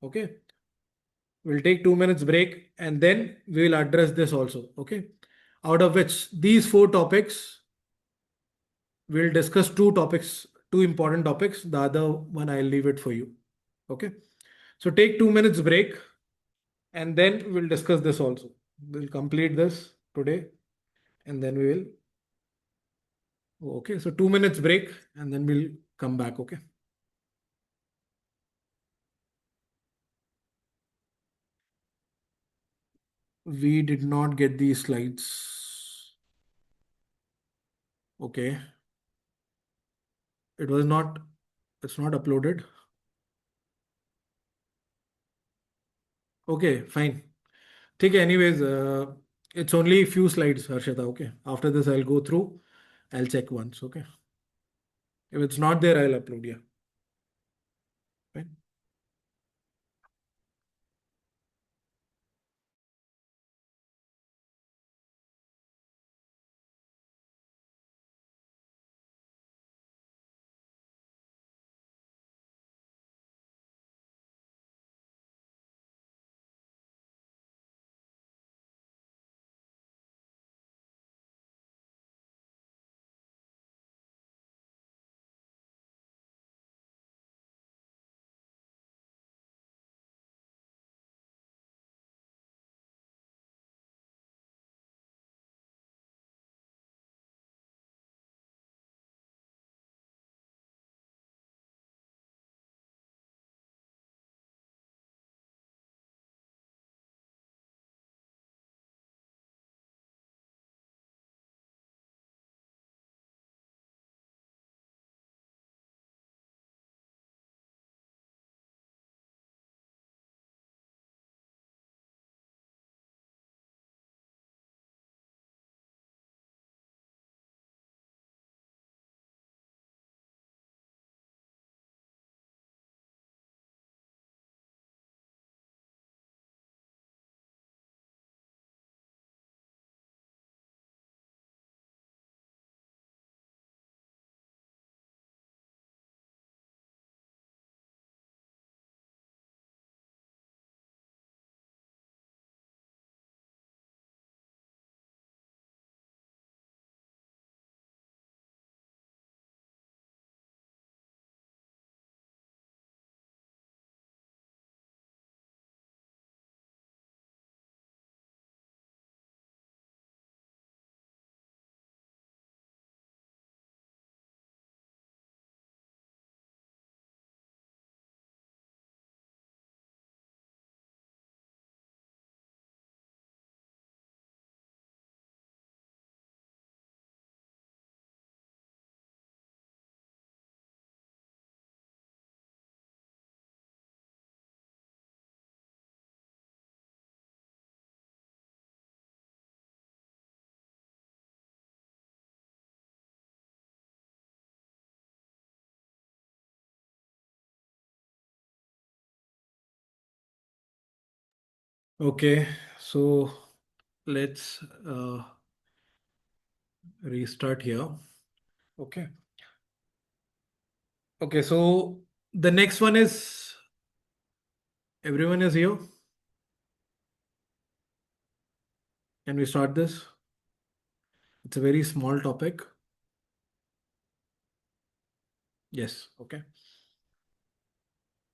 Okay. We'll take 2 minutes break and then we will address this also. Okay. Out of which these four topics, we'll discuss two topics, two important topics. The other one, I'll leave it for you. Okay. So take 2 minutes break and then we'll discuss this also. We'll complete this today and then we will. Okay. So 2 minutes break and then we'll come back. Okay. We did not get these slides. Okay. It was not, it's not uploaded. Okay, fine. ठीक है, anyways, it's only few slides, Harshita. Okay. After this, I'll go through. I'll check once. Okay. If it's not there, I'll upload. Yeah. Fine. Okay, so let's restart here. Okay. Okay, so the next one is everyone is here. Can we start this? It's a very small topic. Yes. Okay.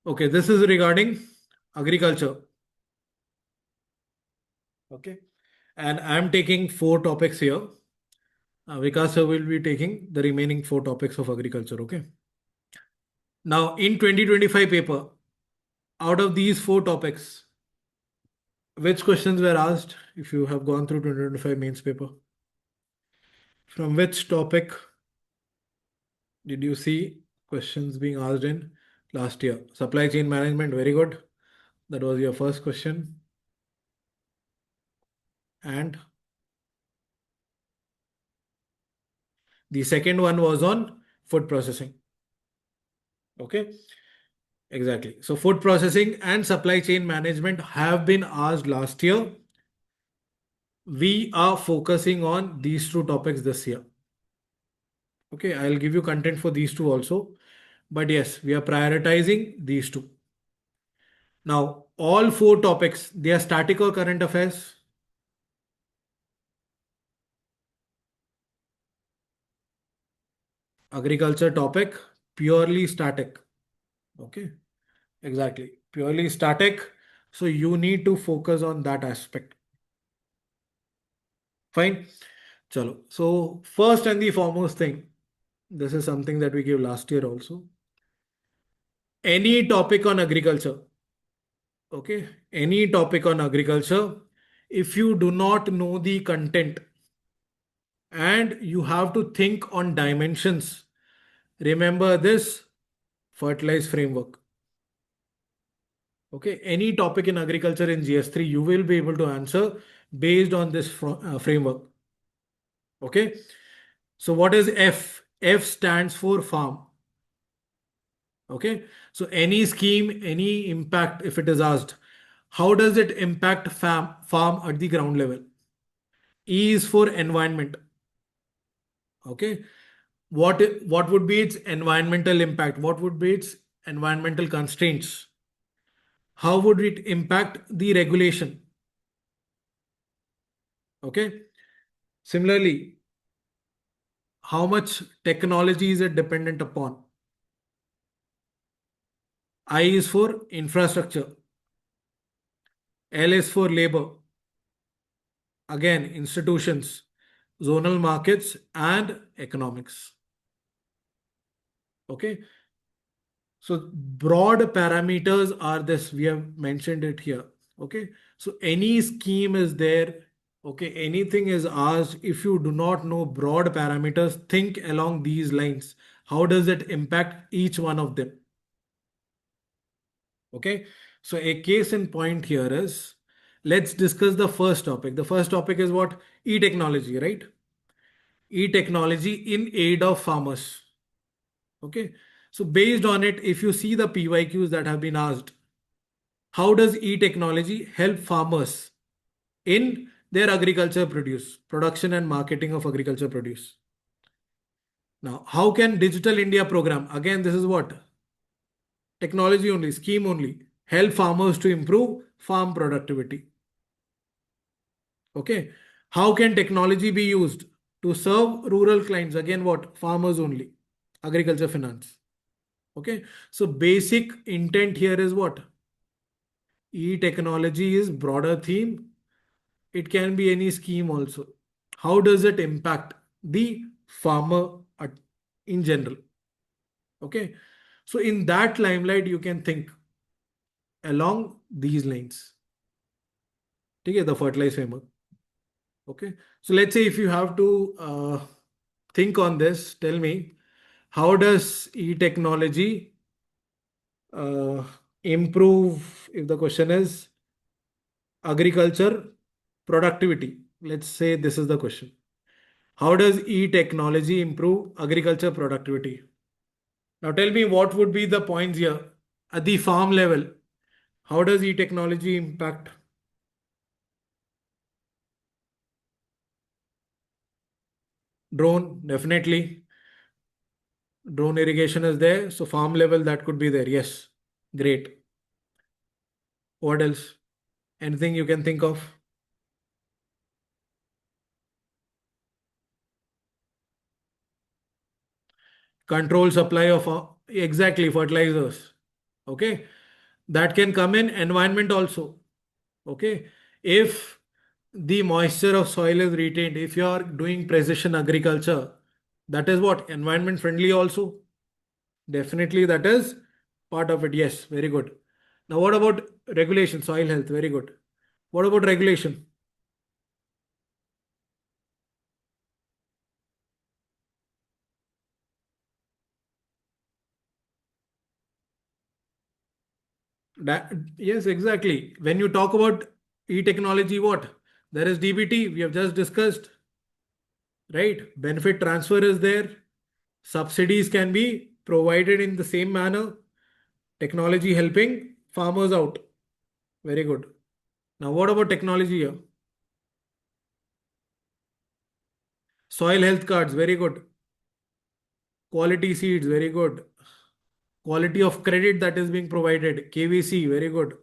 Okay, this is regarding agriculture. Okay. And I'm taking four topics here. Vikas sir will be taking the remaining four topics of agriculture. Okay. Now, in 2025 paper, out of these four topics, which questions were asked if you have gone through 2025 mains paper? From which topic did you see questions being asked in last year? Supply chain management, very good. That was your first question. And the second one was on food processing. Okay, exactly. So, food processing and supply chain management have been asked last year. We are focusing on these two topics this year. Okay, I'll give you content for these two also. But yes, we are prioritizing these two. Now, all four topics, they are static or current affairs. Agriculture topic, purely static. Okay, exactly. Purely static. So you need to focus on that aspect. Fine. Chalo. So first and the foremost thing, this is something that we gave last year also. Any topic on agriculture, okay, any topic on agriculture, if you do not know the content and you have to think on dimensions, remember this fertilize framework. Okay, any topic in agriculture in GS3, you will be able to answer based on this framework. Okay, so what is F? F stands for farm. Okay, so any scheme, any impact, if it is asked, how does it impact farm at the ground level? E is for environment. Okay, what would be its environmental impact? What would be its environmental constraints? How would it impact the regulation? Okay, similarly, how much technology is it dependent upon? I is for infrastructure. L is for labor. Again, institutions, zonal markets, and economics. Okay. So broad parameters are this. We have mentioned it here. Okay. So any scheme is there. Okay. Anything is asked. If you do not know broad parameters, think along these lines. How does it impact each one of them? Okay. So a case in point here is, let's discuss the first topic. The first topic is what? E-technology, right? E-technology in aid of farmers. Okay. So based on it, if you see the PYQs that have been asked, how does e-technology help farmers in their agriculture produce, production and marketing of agriculture produce? Now, how can Digital India program, again, this is what? Technology only, scheme only, help farmers to improve farm productivity. Okay. How can technology be used to serve rural clients? Again, what? Farmers only, agriculture finance. Okay. So basic intent here is what? E-technology is broader theme. It can be any scheme also. How does it impact the farmer in general? Okay. So in that limelight, you can think along these lines. Okay, the fertilize framework. Okay. So let's say if you have to think on this, tell me, how does e-technology uh, improve, if the question is agriculture productivity? Let's say this is the question. How does e-technology improve agriculture productivity? Now tell me what would be the points here at the farm level. How does e-technology impact? Drone, definitely. Drone irrigation is there. So farm level, that could be there. Yes. Great. What else? Anything you can think of? Control supply of exactly fertilizers. Okay. That can come in environment also. Okay. If the moisture of soil is retained, if you are doing precision agriculture, that is what? Environment friendly also. Definitely that is part of it. Yes. Very good. Now, what about regulation? Soil health. Very good. What about regulation? That, yes, exactly. When you talk about e-technology, what? There is DBT, we have just discussed, right? Benefit transfer is there. Subsidies can be provided in the same manner. Technology helping farmers out. Very good. Now, what about technology here? Soil health cards, very good. Quality seeds, very good. Quality of credit that is being provided, KVC, very good.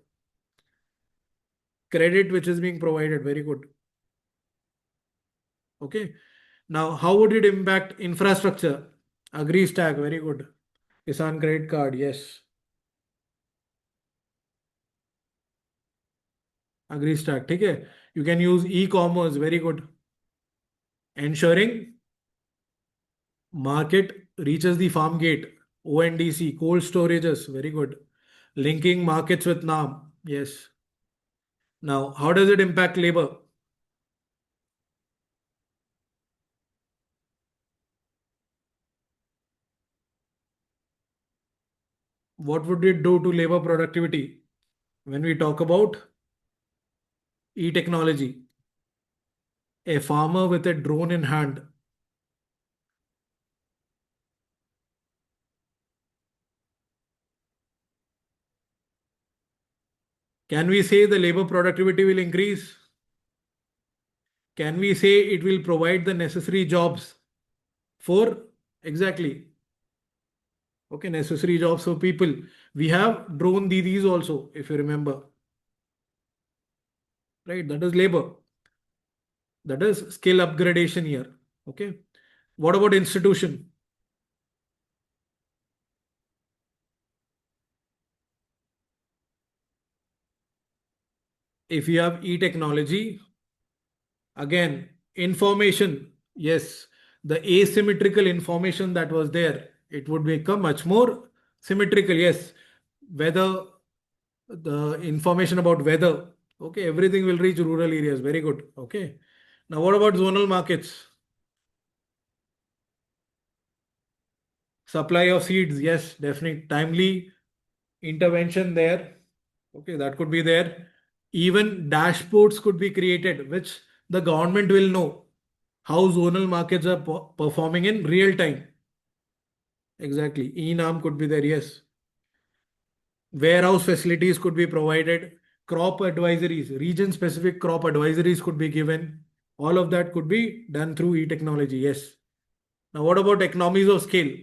Credit which is being provided, very good. Okay. Now, how would it impact infrastructure? Agri stack, very good. Kisan credit card, yes. Agri stack, okay. You can use e-commerce, very good. Ensuring market reaches the farm gate. ONDC, cold storages, very good. Linking markets with NAM, yes. Now, how does it impact labor? What would it do to labor productivity? When we talk about e-technology, a farmer with a drone in hand, can we say the labor productivity will increase? Can we say it will provide the necessary jobs for exactly? Okay, necessary jobs for people. We have drone DDs also, if you remember, right? That is labor. That is skill upgradation here. Okay. What about institution? If you have e-technology, again, information. Yes, the asymmetrical information that was there, it would become much more symmetrical. Yes, whether the information about weather, okay, everything will reach rural areas. Very good. Okay. Now, what about zonal markets? Supply of seeds, yes, definitely. Timely intervention there. Okay, that could be there. Even dashboards could be created, which the government will know how zonal markets are performing in real time. Exactly. E-NAM could be there, yes. Warehouse facilities could be provided. Crop advisories, region specific crop advisories could be given. All of that could be done through e-technology, yes. Now, what about economies of scale?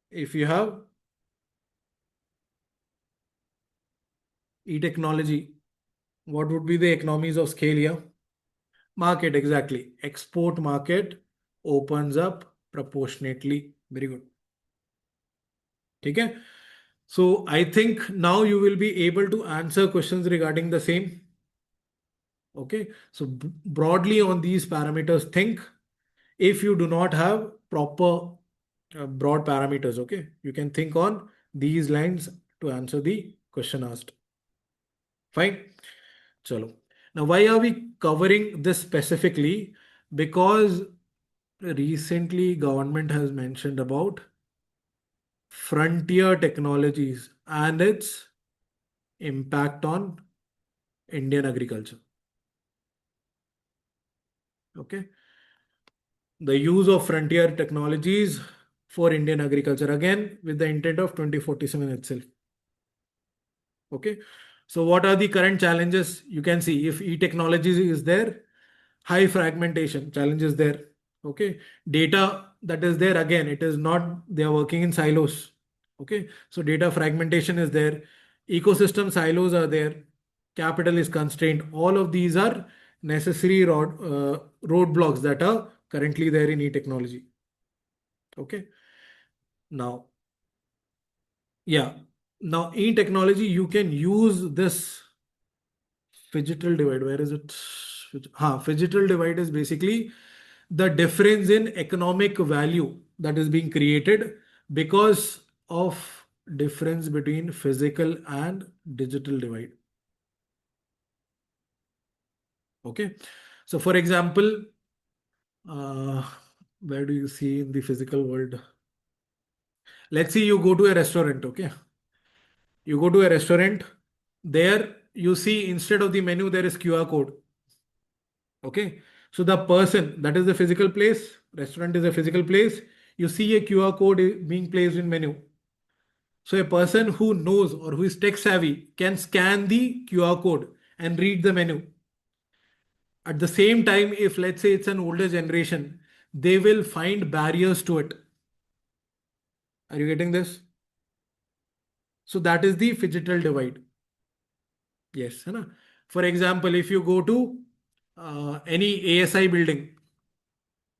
If you have e-technology, what would be the economies of scale here? Market, exactly. Export market opens up proportionately. Very good. Okay. So I think now you will be able to answer questions regarding the same. Okay. So broadly on these parameters, think if you do not have proper broad parameters, okay, you can think on these lines to answer the question asked. Fine. Chalo. Now, why are we covering this specifically? Because recently government has mentioned about frontier technologies and its impact on Indian agriculture. Okay. The use of frontier technologies for Indian agriculture again with the intent of 2047 itself. Okay. So what are the current challenges? You can see if e-technology is there. High fragmentation challenge is there. Okay, data that is there, again, it is not they are working in silos. Okay, so data fragmentation is there, ecosystem silos are there, capital is constrained. All of these are necessary roadblocks that are currently there in e-technology. Okay, now, yeah, now e-technology you can use this phygital divide. Where is it? Phygital divide is basically the difference in economic value that is being created because of difference between physical and digital divide. Okay. So for example, uh, where do you see in the physical world? Let's say you go to a restaurant. Okay. You go to a restaurant. There you see instead of the menu, there is QR code. Okay. So the person, that is the physical place, restaurant is a physical place. You see a QR code being placed in menu. So a person who knows or who is tech savvy can scan the QR code and read the menu. At the same time, if let's say it's an older generation, they will find barriers to it. Are you getting this? So that is the phygital divide. Yes. है ना? For example, if you go to any ASI building,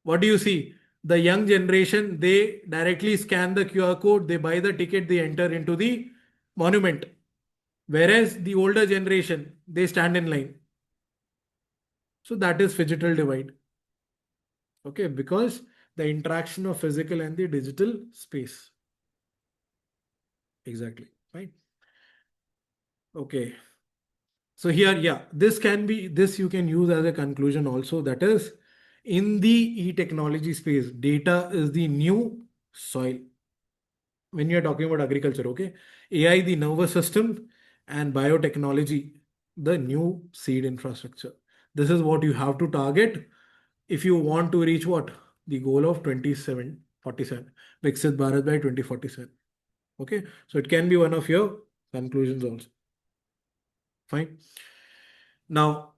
what do you see? The young generation, they directly scan the QR code, they buy the ticket, they enter into the monument. Whereas the older generation, they stand in line. So that is phygital divide. Okay, because the interaction of physical and the digital space. Exactly. Right. Okay. So here, yeah, this you can use as a conclusion also. That is, in the e-technology space, data is the new soil. When you're talking about agriculture, okay, AI, the nervous system, and biotechnology, the new seed infrastructure. This is what you have to target if you want to reach what? The goal of 2747, Viksit Bharat by 2047. Okay, so it can be one of your conclusions also. Fine. Now,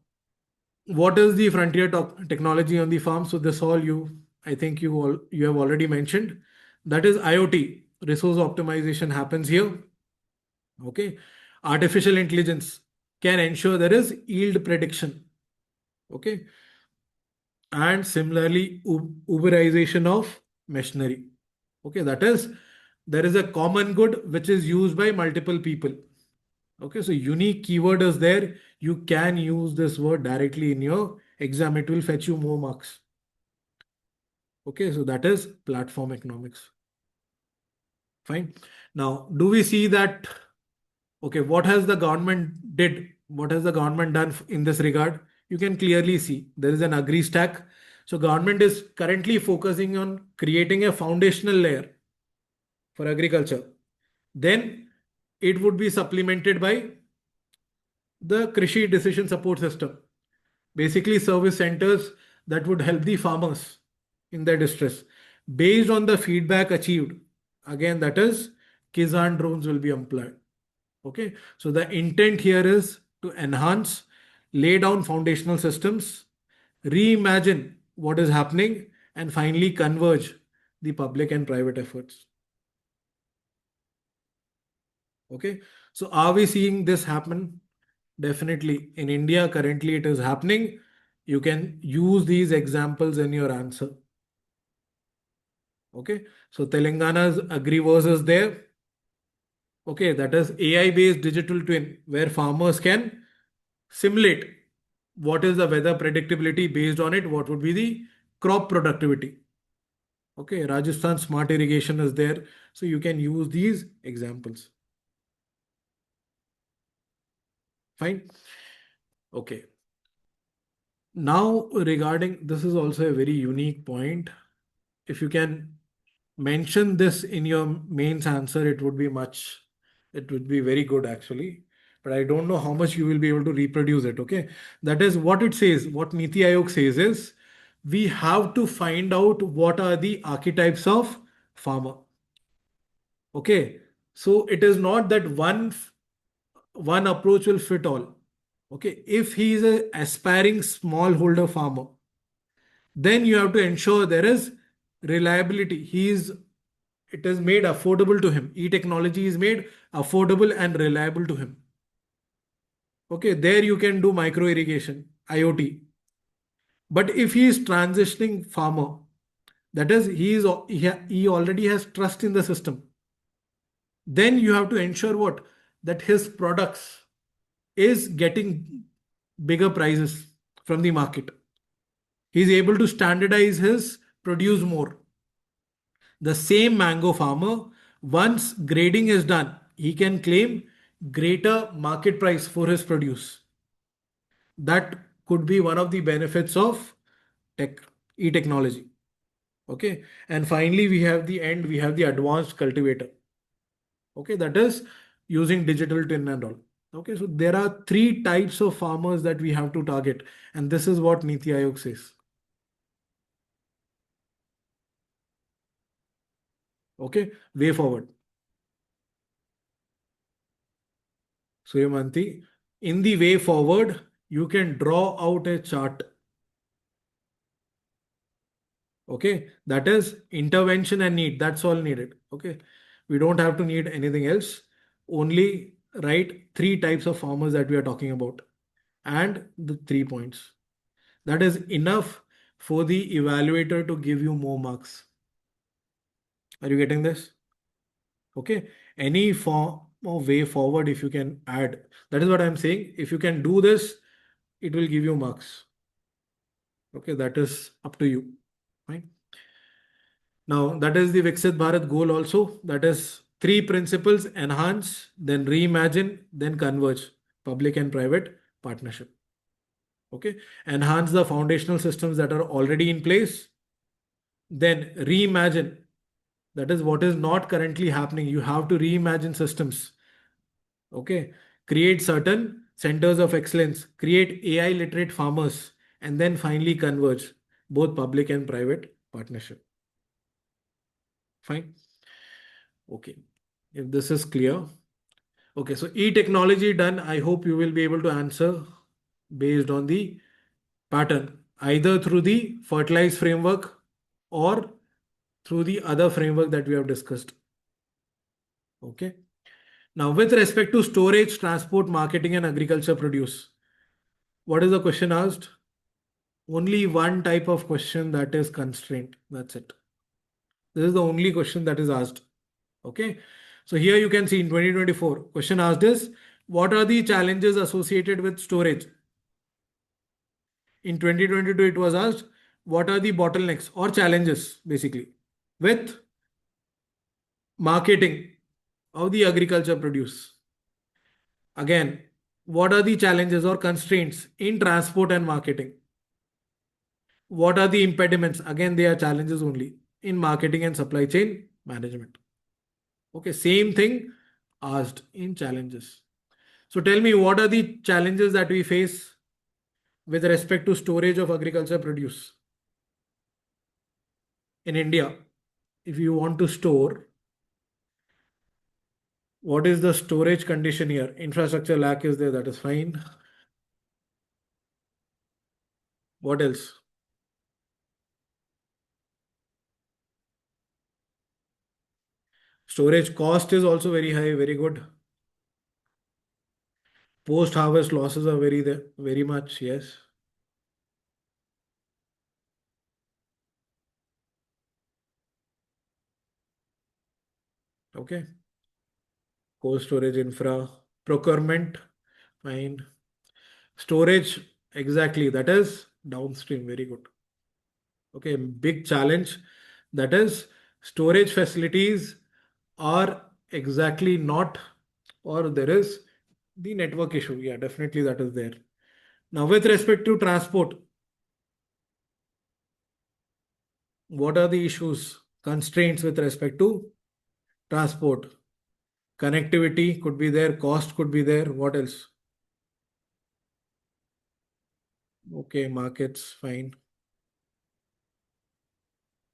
what is the frontier technology on the farm? So this all I think you have already mentioned. That is IoT. Resource optimization happens here. Okay, artificial intelligence can ensure there is yield prediction. Okay, and similarly, Uberization of machinery. Okay, that is, there is a common good which is used by multiple people. Okay, so unique keyword is there. You can use this word directly in your exam. It will fetch you more marks. Okay, so that is platform economics. Fine. Now, do we see that? Okay, what has the government did? What has the government done in this regard? You can clearly see there is an agree stack. So government is currently focusing on creating a foundational layer for agriculture. Then it would be supplemented by the Krishi Decision Support System. Basically, service centers that would help the farmers in their distress. Based on the feedback achieved, again, that is, Kizan drones will be employed. Okay, so the intent here is to enhance, lay down foundational systems, reimagine what is happening, and finally converge the public and private efforts. Okay, so are we seeing this happen? Definitely. In India, currently it is happening. You can use these examples in your answer. Okay, so Telangana's Agriverse is there. Okay, that is AI based digital twin where farmers can simulate what is the weather predictability, based on it, what would be the crop productivity. Okay, Rajasthan smart irrigation is there. So you can use these examples. Fine. Okay. Now, regarding this is also a very unique point. If you can mention this in your mains answer, it would be very good actually. But I don't know how much you will be able to reproduce it. Okay. That is what it says. What Niti Aayog says is we have to find out what are the archetypes of farmer. Okay. So it is not that one approach will fit all. Okay. If he is a aspiring smallholder farmer, Then you have to ensure there is reliability. It is made affordable to him. E-technology is made affordable and reliable to him. Okay, there you can do micro irrigation, IoT. But if he is transitioning farmer, that is, he already has trust in the system. Then you have to ensure what? That his products is getting bigger prices from the market. He's able to standardize his produce more. The same mango farmer, once grading is done, he can claim greater market price for his produce. That could be one of the benefits of tech, e-technology. Okay. And finally, we have the advanced cultivator. Okay. That is using digital tin and all. Okay. So there are three types of farmers that we have to target. And this is what Niti Aayog says. Okay. Way forward. So, Yamanti, in the way forward, you can draw out a chart. Okay, that is intervention and need. That's all needed. Okay, we don't have to need anything else. Only write three types of farmers that we are talking about and the 3 points. That is enough for the evaluator to give you more marks. Are you getting this? Okay, any form of way forward, if you can add, that is what I'm saying. If you can do this, it will give you marks. Okay, that is up to you. Fine. Now, that is the Viksit Bharat goal also. That is three principles: enhance, then reimagine, then converge. Public and private partnership. Okay. Enhance the foundational systems that are already in place. Then reimagine. That is what is not currently happening. You have to reimagine systems. Okay. Create certain centers of excellence. Create AI literate farmers. And then finally converge both public and private partnership. Fine. Okay. If this is clear. Okay. So e-technology done. I hope you will be able to answer based on the pattern, either through the fertilize framework or through the other framework that we have discussed. Okay. Now, with respect to storage, transport, marketing, and agriculture produce, what is the question asked? Only one type of question, that is constraint. That's it. This is the only question that is asked. Okay. So here you can see in 2024, question asked is, what are the challenges associated with storage? In 2022, it was asked, what are the bottlenecks or challenges basically with marketing of the agriculture produce? Again, what are the challenges or constraints in transport and marketing? What are the impediments? Again, they are challenges only in marketing and supply chain management. Okay, same thing asked in challenges. So tell me, what are the challenges that we face with respect to storage of agriculture produce in India? If you want to store, what is the storage condition here? Infrastructure lack is there, that is fine. What else? Storage cost is also very high, very good. Post harvest losses are very there, very much, yes. Okay. Cold storage infra, procurement, fine. Storage, exactly, that is downstream, very good. Okay, big challenge, that is storage facilities are exactly not, or there is the network issue. Yeah, definitely that is there. Now, with respect to transport, what are the issues, constraints with respect to transport? Connectivity could be there, cost could be there. What else? Okay, markets, fine.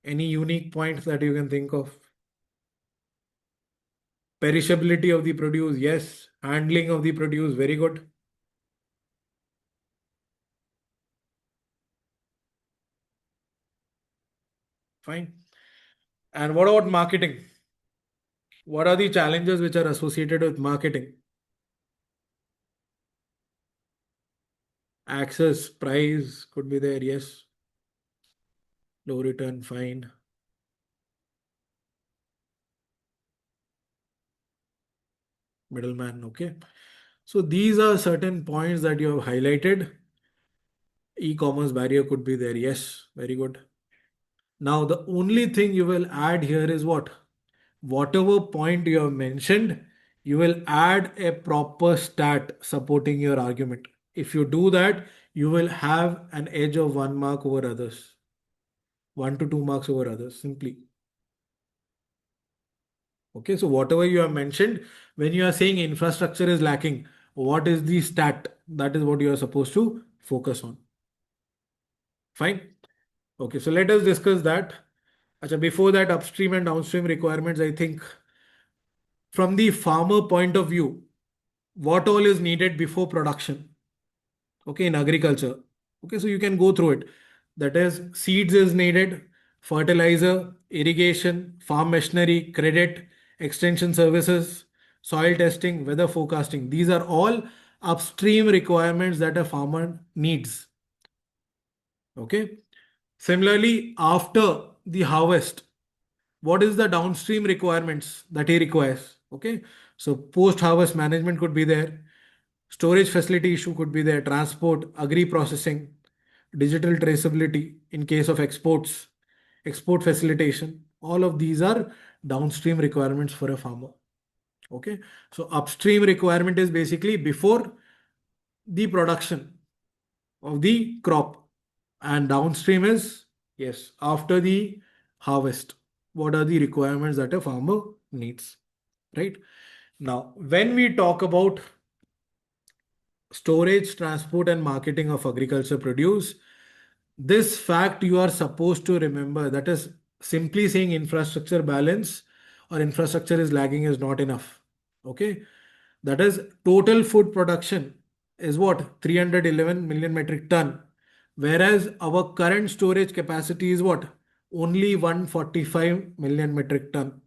Any unique points that you can think of? Perishability of the produce, yes. Handling of the produce, very good. Fine. And what about marketing? What are the challenges which are associated with marketing? Access, price could be there, yes. Low return, fine. Middleman, okay. So these are certain points that you have highlighted. E-commerce barrier could be there, yes. Very good. Now, the only thing you will add here is what? Whatever point you have mentioned, you will add a proper stat supporting your argument. If you do that, you will have an edge of 1 mark over others, 1 to 2 marks over others, simply. Okay, so whatever you have mentioned, when you are saying infrastructure is lacking, what is the stat? That is what you are supposed to focus on. Fine. Okay, so let us discuss that. Acha, before that, upstream and downstream requirements, I think from the farmer point of view, what all is needed before production? Okay, in agriculture. Okay, so you can go through it. That is, seeds is needed, fertilizer, irrigation, farm machinery, credit, extension services, soil testing, weather forecasting. These are all upstream requirements that a farmer needs. Okay. Similarly, after the harvest, what is the downstream requirements that he requires? Okay. So post harvest management could be there, storage facility issue could be there, transport, agri processing, digital traceability in case of exports, export facilitation. All of these are downstream requirements for a farmer. Okay. So upstream requirement is basically before the production of the crop, and downstream is, yes, after the harvest. What are the requirements that a farmer needs? Right. Now, when we talk about storage, transport, and marketing of agriculture produce, this fact you are supposed to remember. That is, simply saying infrastructure balance or infrastructure is lagging is not enough. Okay. That is, total food production is what? 311 million metric ton. Whereas our current storage capacity is what? Only 145 million metric ton.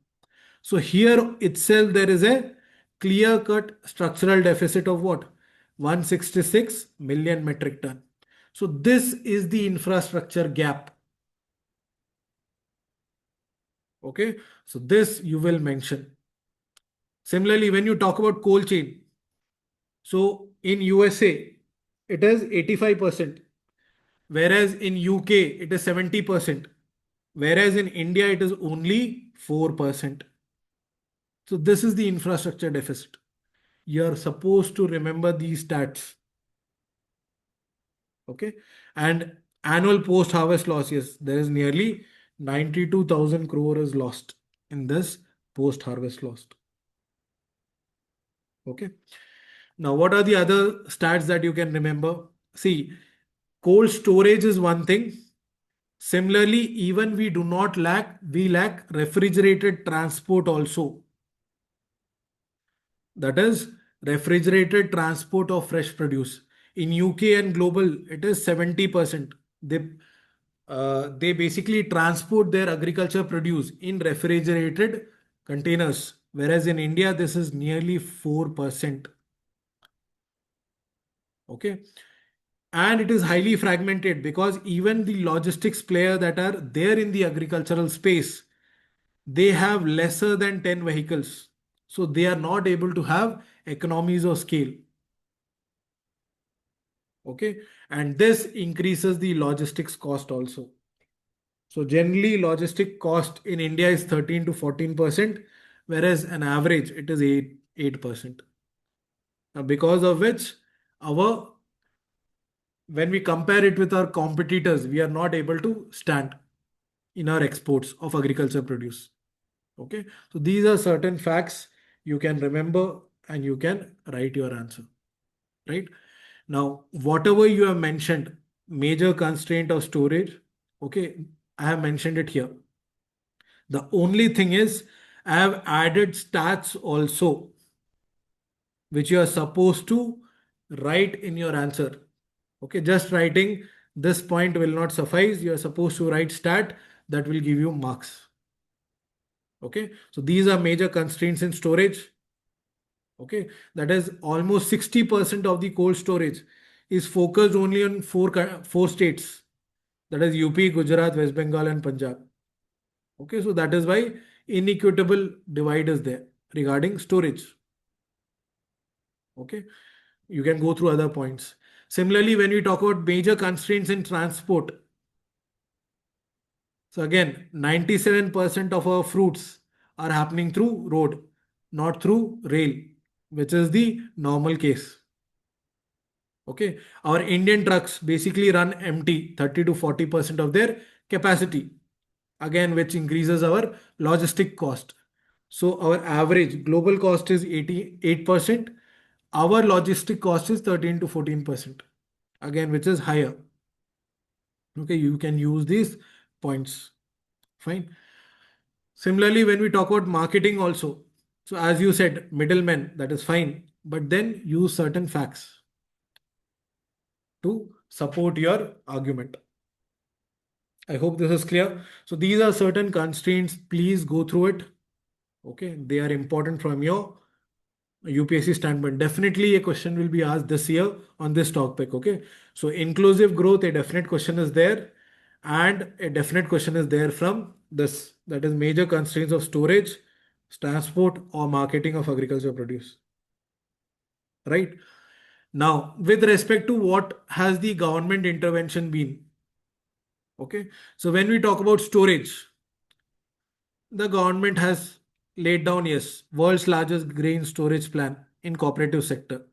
So here itself there is a clear cut structural deficit of what? 166 million metric ton. So this is the infrastructure gap. Okay. So this you will mention. Similarly, when you talk about cold chain, so in USA, it is 85%, whereas in UK, it is 70%, whereas in India, it is only 4%. So this is the infrastructure deficit. You're supposed to remember these stats. Okay. And annual post harvest losses, there is nearly 92,000 crore is lost in this post harvest loss. Okay. Now, what are the other stats that you can remember? See, cold storage is one thing. Similarly, even we lack refrigerated transport also. That is, refrigerated transport of fresh produce. In UK and global, it is 70%. They basically transport their agriculture produce in refrigerated containers, whereas in India, this is nearly 4%. Okay. And it is highly fragmented because even the logistics player that are there in the agricultural space, they have lesser than 10 vehicles. So they are not able to have economies of scale. Okay. And this increases the logistics cost also. So generally logistic cost in India is 13 to 14%, whereas an average it is 8%. Now because of which our when we compare it with our competitors, we are not able to stand in our exports of agriculture produce. Okay. So these are certain facts you can remember and you can write your answer. Right. Now, whatever you have mentioned, major constraint of storage, okay, I have mentioned it here. The only thing is, I have added stats also, which you are supposed to write in your answer. Okay, just writing this point will not suffice. You are supposed to write stat that will give you marks. Okay, so these are major constraints in storage. Okay, that is almost 60% of the cold storage is focused only on four states. That is UP, Gujarat, West Bengal, and Punjab. Okay, so that is why inequitable divide is there regarding storage. Okay, you can go through other points. Similarly, when we talk about major constraints in transport, so again, 97% of our fruits are happening through road, not through rail, which is the normal case. Okay, our Indian trucks basically run empty, 30 to 40% of their capacity, again, which increases our logistic cost. So our average global cost is 88%. Our logistic cost is 13 to 14%, again, which is higher. Okay, you can use these points. Fine. Similarly, when we talk about marketing also, so as you said, middlemen, that is fine, but then use certain facts to support your argument. I hope this is clear. So these are certain constraints. Please go through it. Okay, they are important from your UPSC standpoint. Definitely a question will be asked this year on this topic. Okay, so inclusive growth, a definite question is there, and a definite question is there from this, that is major constraints of storage, transport, or marketing of agriculture produce. Right now, with respect to what has the government intervention been? Okay, so when we talk about storage, the government has laid down, yes, world's largest grain storage plan in cooperative sector.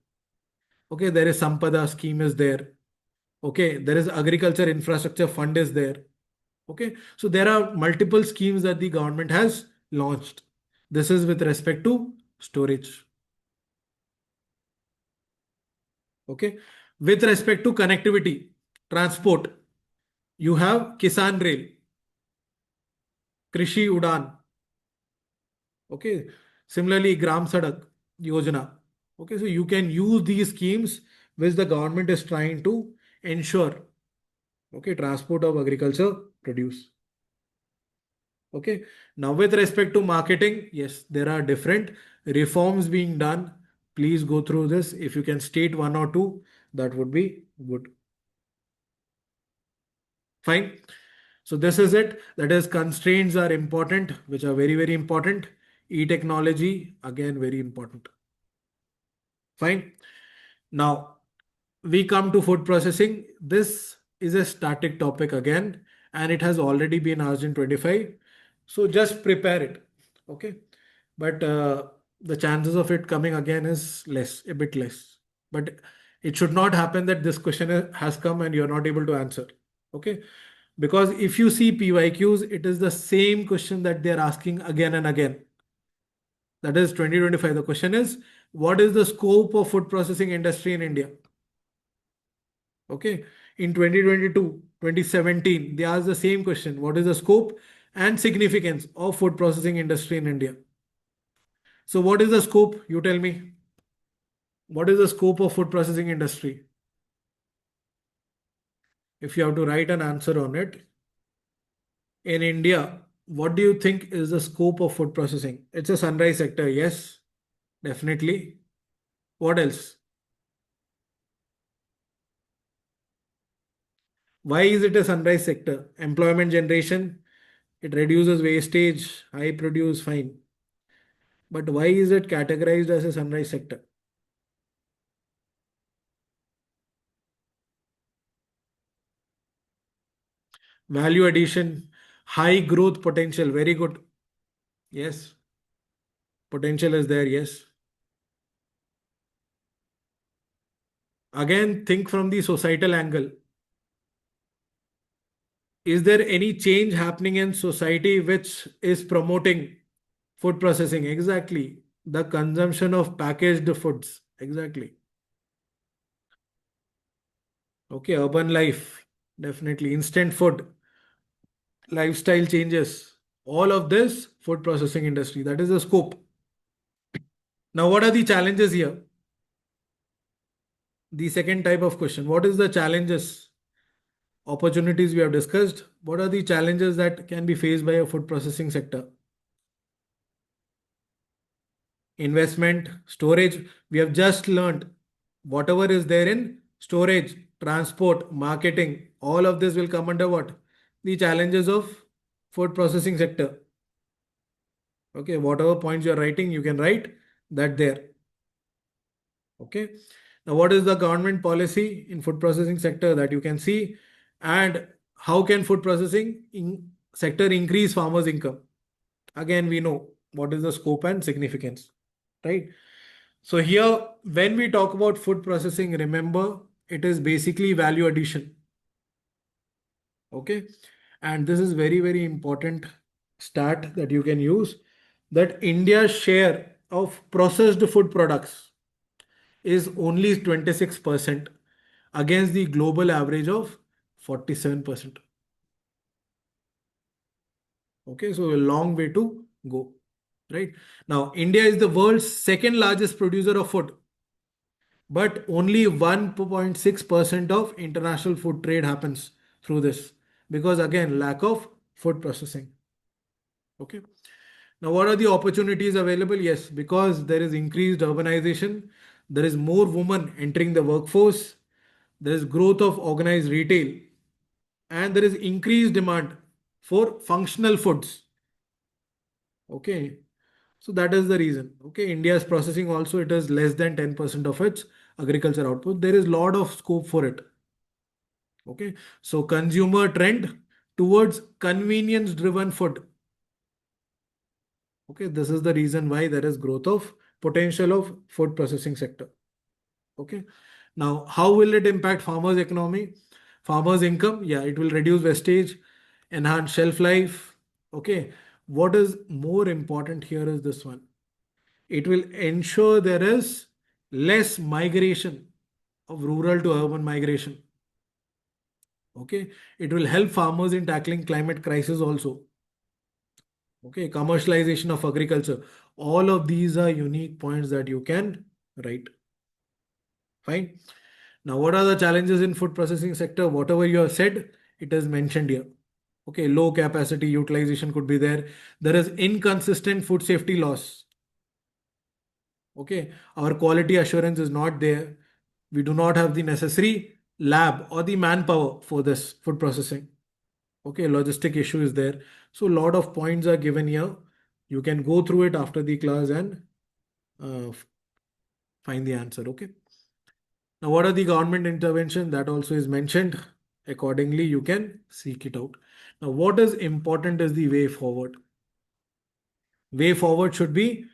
Okay, there is Sampada scheme is there. Okay, there is agriculture infrastructure fund is there. Okay, so there are multiple schemes that the government has launched. This is with respect to storage. Okay, with respect to connectivity, transport, you have Kisan Rail, Krishi Udan. Okay, similarly, Gram Sadak Yojana. Okay, so you can use these schemes which the government is trying to ensure, okay, transport of agriculture produce. Okay, now with respect to marketing, yes, there are different reforms being done. Please go through this. If you can state one or two, that would be good. Fine. So this is it. That is, constraints are important, which are very, very important. E-technology, again, very important. Fine. Now, we come to food processing. This is a static topic again, and it has already been asked in 25. So just prepare it. Okay. But the chances of it coming again is less, a bit less. But it should not happen that this question has come and you're not able to answer. Okay. Because if you see PYQs, it is the same question that they're asking again and again. That is 2025. The question is, what is the scope of food processing industry in India? Okay. In 2022, 2017, they asked the same question. What is the scope and significance of food processing industry in India? So what is the scope? You tell me. What is the scope of food processing industry? If you have to write an answer on it, in India, what do you think is the scope of food processing? It's a sunrise sector. Yes, definitely. What else? Why is it a sunrise sector? Employment generation, it reduces wastage, high produce, fine. But why is it categorized as a sunrise sector? Value addition, high growth potential, very good. Yes, potential is there. Yes. Again, think from the societal angle. Is there any change happening in society which is promoting food processing? Exactly. The consumption of packaged foods. Exactly. Okay, urban life. Definitely. Instant food. Lifestyle changes. All of this food processing industry. That is the scope. Now, what are the challenges here? The second type of question. What is the challenges Opportunities we have discussed. What are the challenges that can be faced by a food processing sector? Investment, storage. We have just learned whatever is there in storage, transport, marketing, all of this will come under what? The challenges of food processing sector. Okay, whatever points you're writing, you can write that there. Okay. Now, what is the government policy in food processing sector that you can see? And how can food processing sector increase farmers' income? Again, we know what is the scope and significance, right? So here, when we talk about food processing, remember it is basically value addition. Okay. And this is very, very important stat that you can use, that India's share of processed food products is only 26% against the global average of 47%. Okay, so a long way to go, right? Now, India is the world's second largest producer of food, but only 1.6% of international food trade happens through this because, again, lack of food processing. Okay. Now, what are the opportunities available? Yes, because there is increased urbanization, there is more women entering the workforce, there is growth of organized retail, and there is increased demand for functional foods. Okay, so that is the reason. Okay, India's processing also, it is less than 10% of its agriculture output. There is lot of scope for it. Okay, so consumer trend towards convenience driven food. Okay, this is the reason why there is growth of potential of food processing sector. Okay, now how will it impact farmers' economy, farmers' income? Yeah, it will reduce wastage, enhance shelf life. Okay, what is more important here is this one. It will ensure there is less migration of rural to urban migration. Okay, it will help farmers in tackling climate crisis also. Okay, commercialization of agriculture. All of these are unique points that you can write. Fine. Now, what are the challenges in food processing sector? Whatever you have said, it is mentioned here. Okay, low capacity utilization could be there. There is inconsistent food safety laws. Okay, our quality assurance is not there. We do not have the necessary lab or the manpower for this food processing. Okay, logistic issue is there. So, a lot of points are given here. You can go through it after the class and uh, find the answer. Okay. Now, what are the government intervention? That also is mentioned. Accordingly, you can seek it out. Now, what is important is the way forward. Way forward should be,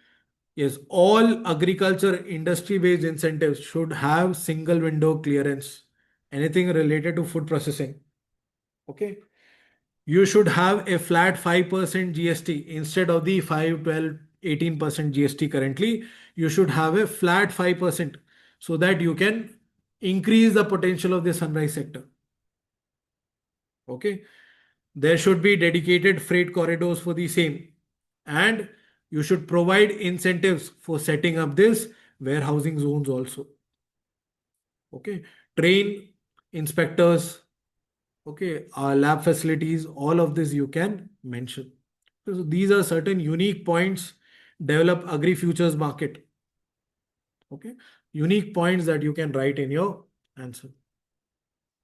yes, all agriculture industry based incentives should have single window clearance. Anything related to food processing. Okay. You should have a flat 5% GST instead of the 5, 12, 18% GST currently. You should have a flat 5% so that you can increase the potential of the sunrise sector. Okay. There should be dedicated freight corridors for the same. And you should provide incentives for setting up this warehousing zones also. Okay. Train inspectors. Okay. Lab facilities. All of this you can mention. So these are certain unique points. Develop agri futures market. Okay. Unique points that you can write in your answer.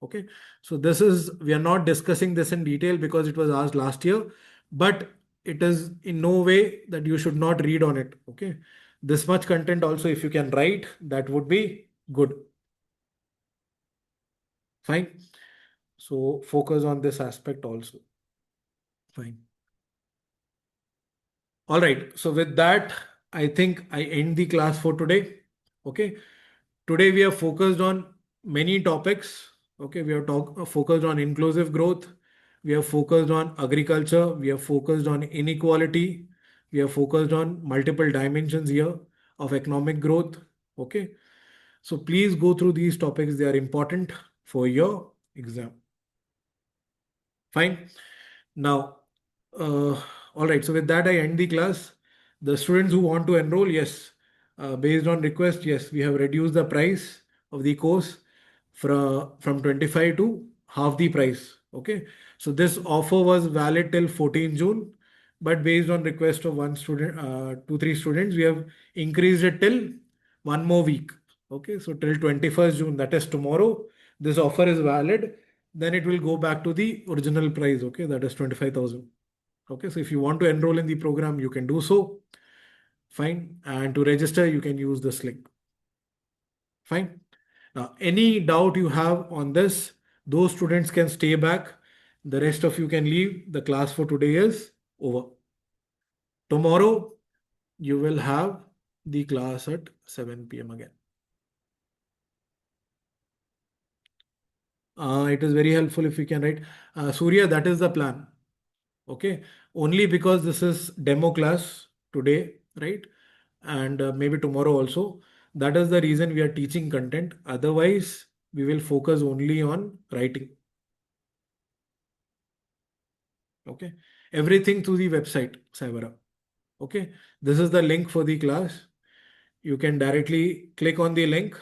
Okay. So this is, we are not discussing this in detail because it was asked last year, but it is in no way that you should not read on it. Okay. This much content also, if you can write, that would be good. Fine. So focus on this aspect also. Fine. All right. So with that, I think I end the class for today. Okay. Today we have focused on many topics. Okay. We have focused on inclusive growth. We have focused on agriculture. We have focused on inequality. We have focused on multiple dimensions here of economic growth. Okay. So please go through these topics. They are important for your exam. Fine. Now, all right. So with that, I end the class. The students who want to enroll, yes, based on request, yes, we have reduced the price of the course from 25 to half the price. Okay. So this offer was valid till 14 June, but based on request of one student, two, three students, we have increased it till one more week. Okay. So till 21st June, that is tomorrow, this offer is valid. Then it will go back to the original price. Okay. That is 25,000. Okay. So if you want to enroll in the program, you can do so. Fine. And to register, you can use this link. Fine. Now, any doubt you have on this, those students can stay back. The rest of you can leave. The class for today is over. Tomorrow, you will have the class at 7 p.m. again. It is very helpful if you can write. Surya, that is the plan. Okay. Only because this is demo class today, right? And maybe tomorrow also. That is the reason we are teaching content. Otherwise, we will focus only on writing. Okay. Everything through the website, Saivara. Okay. This is the link for the class. You can directly click on the link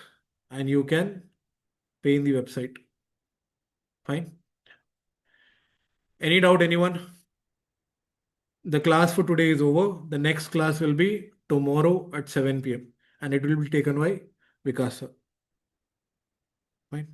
and you can pay in the website. Fine. Any doubt, anyone? The class for today is over. The next class will be tomorrow at 7 p.m. and it will be taken by Vikas sir. Fine.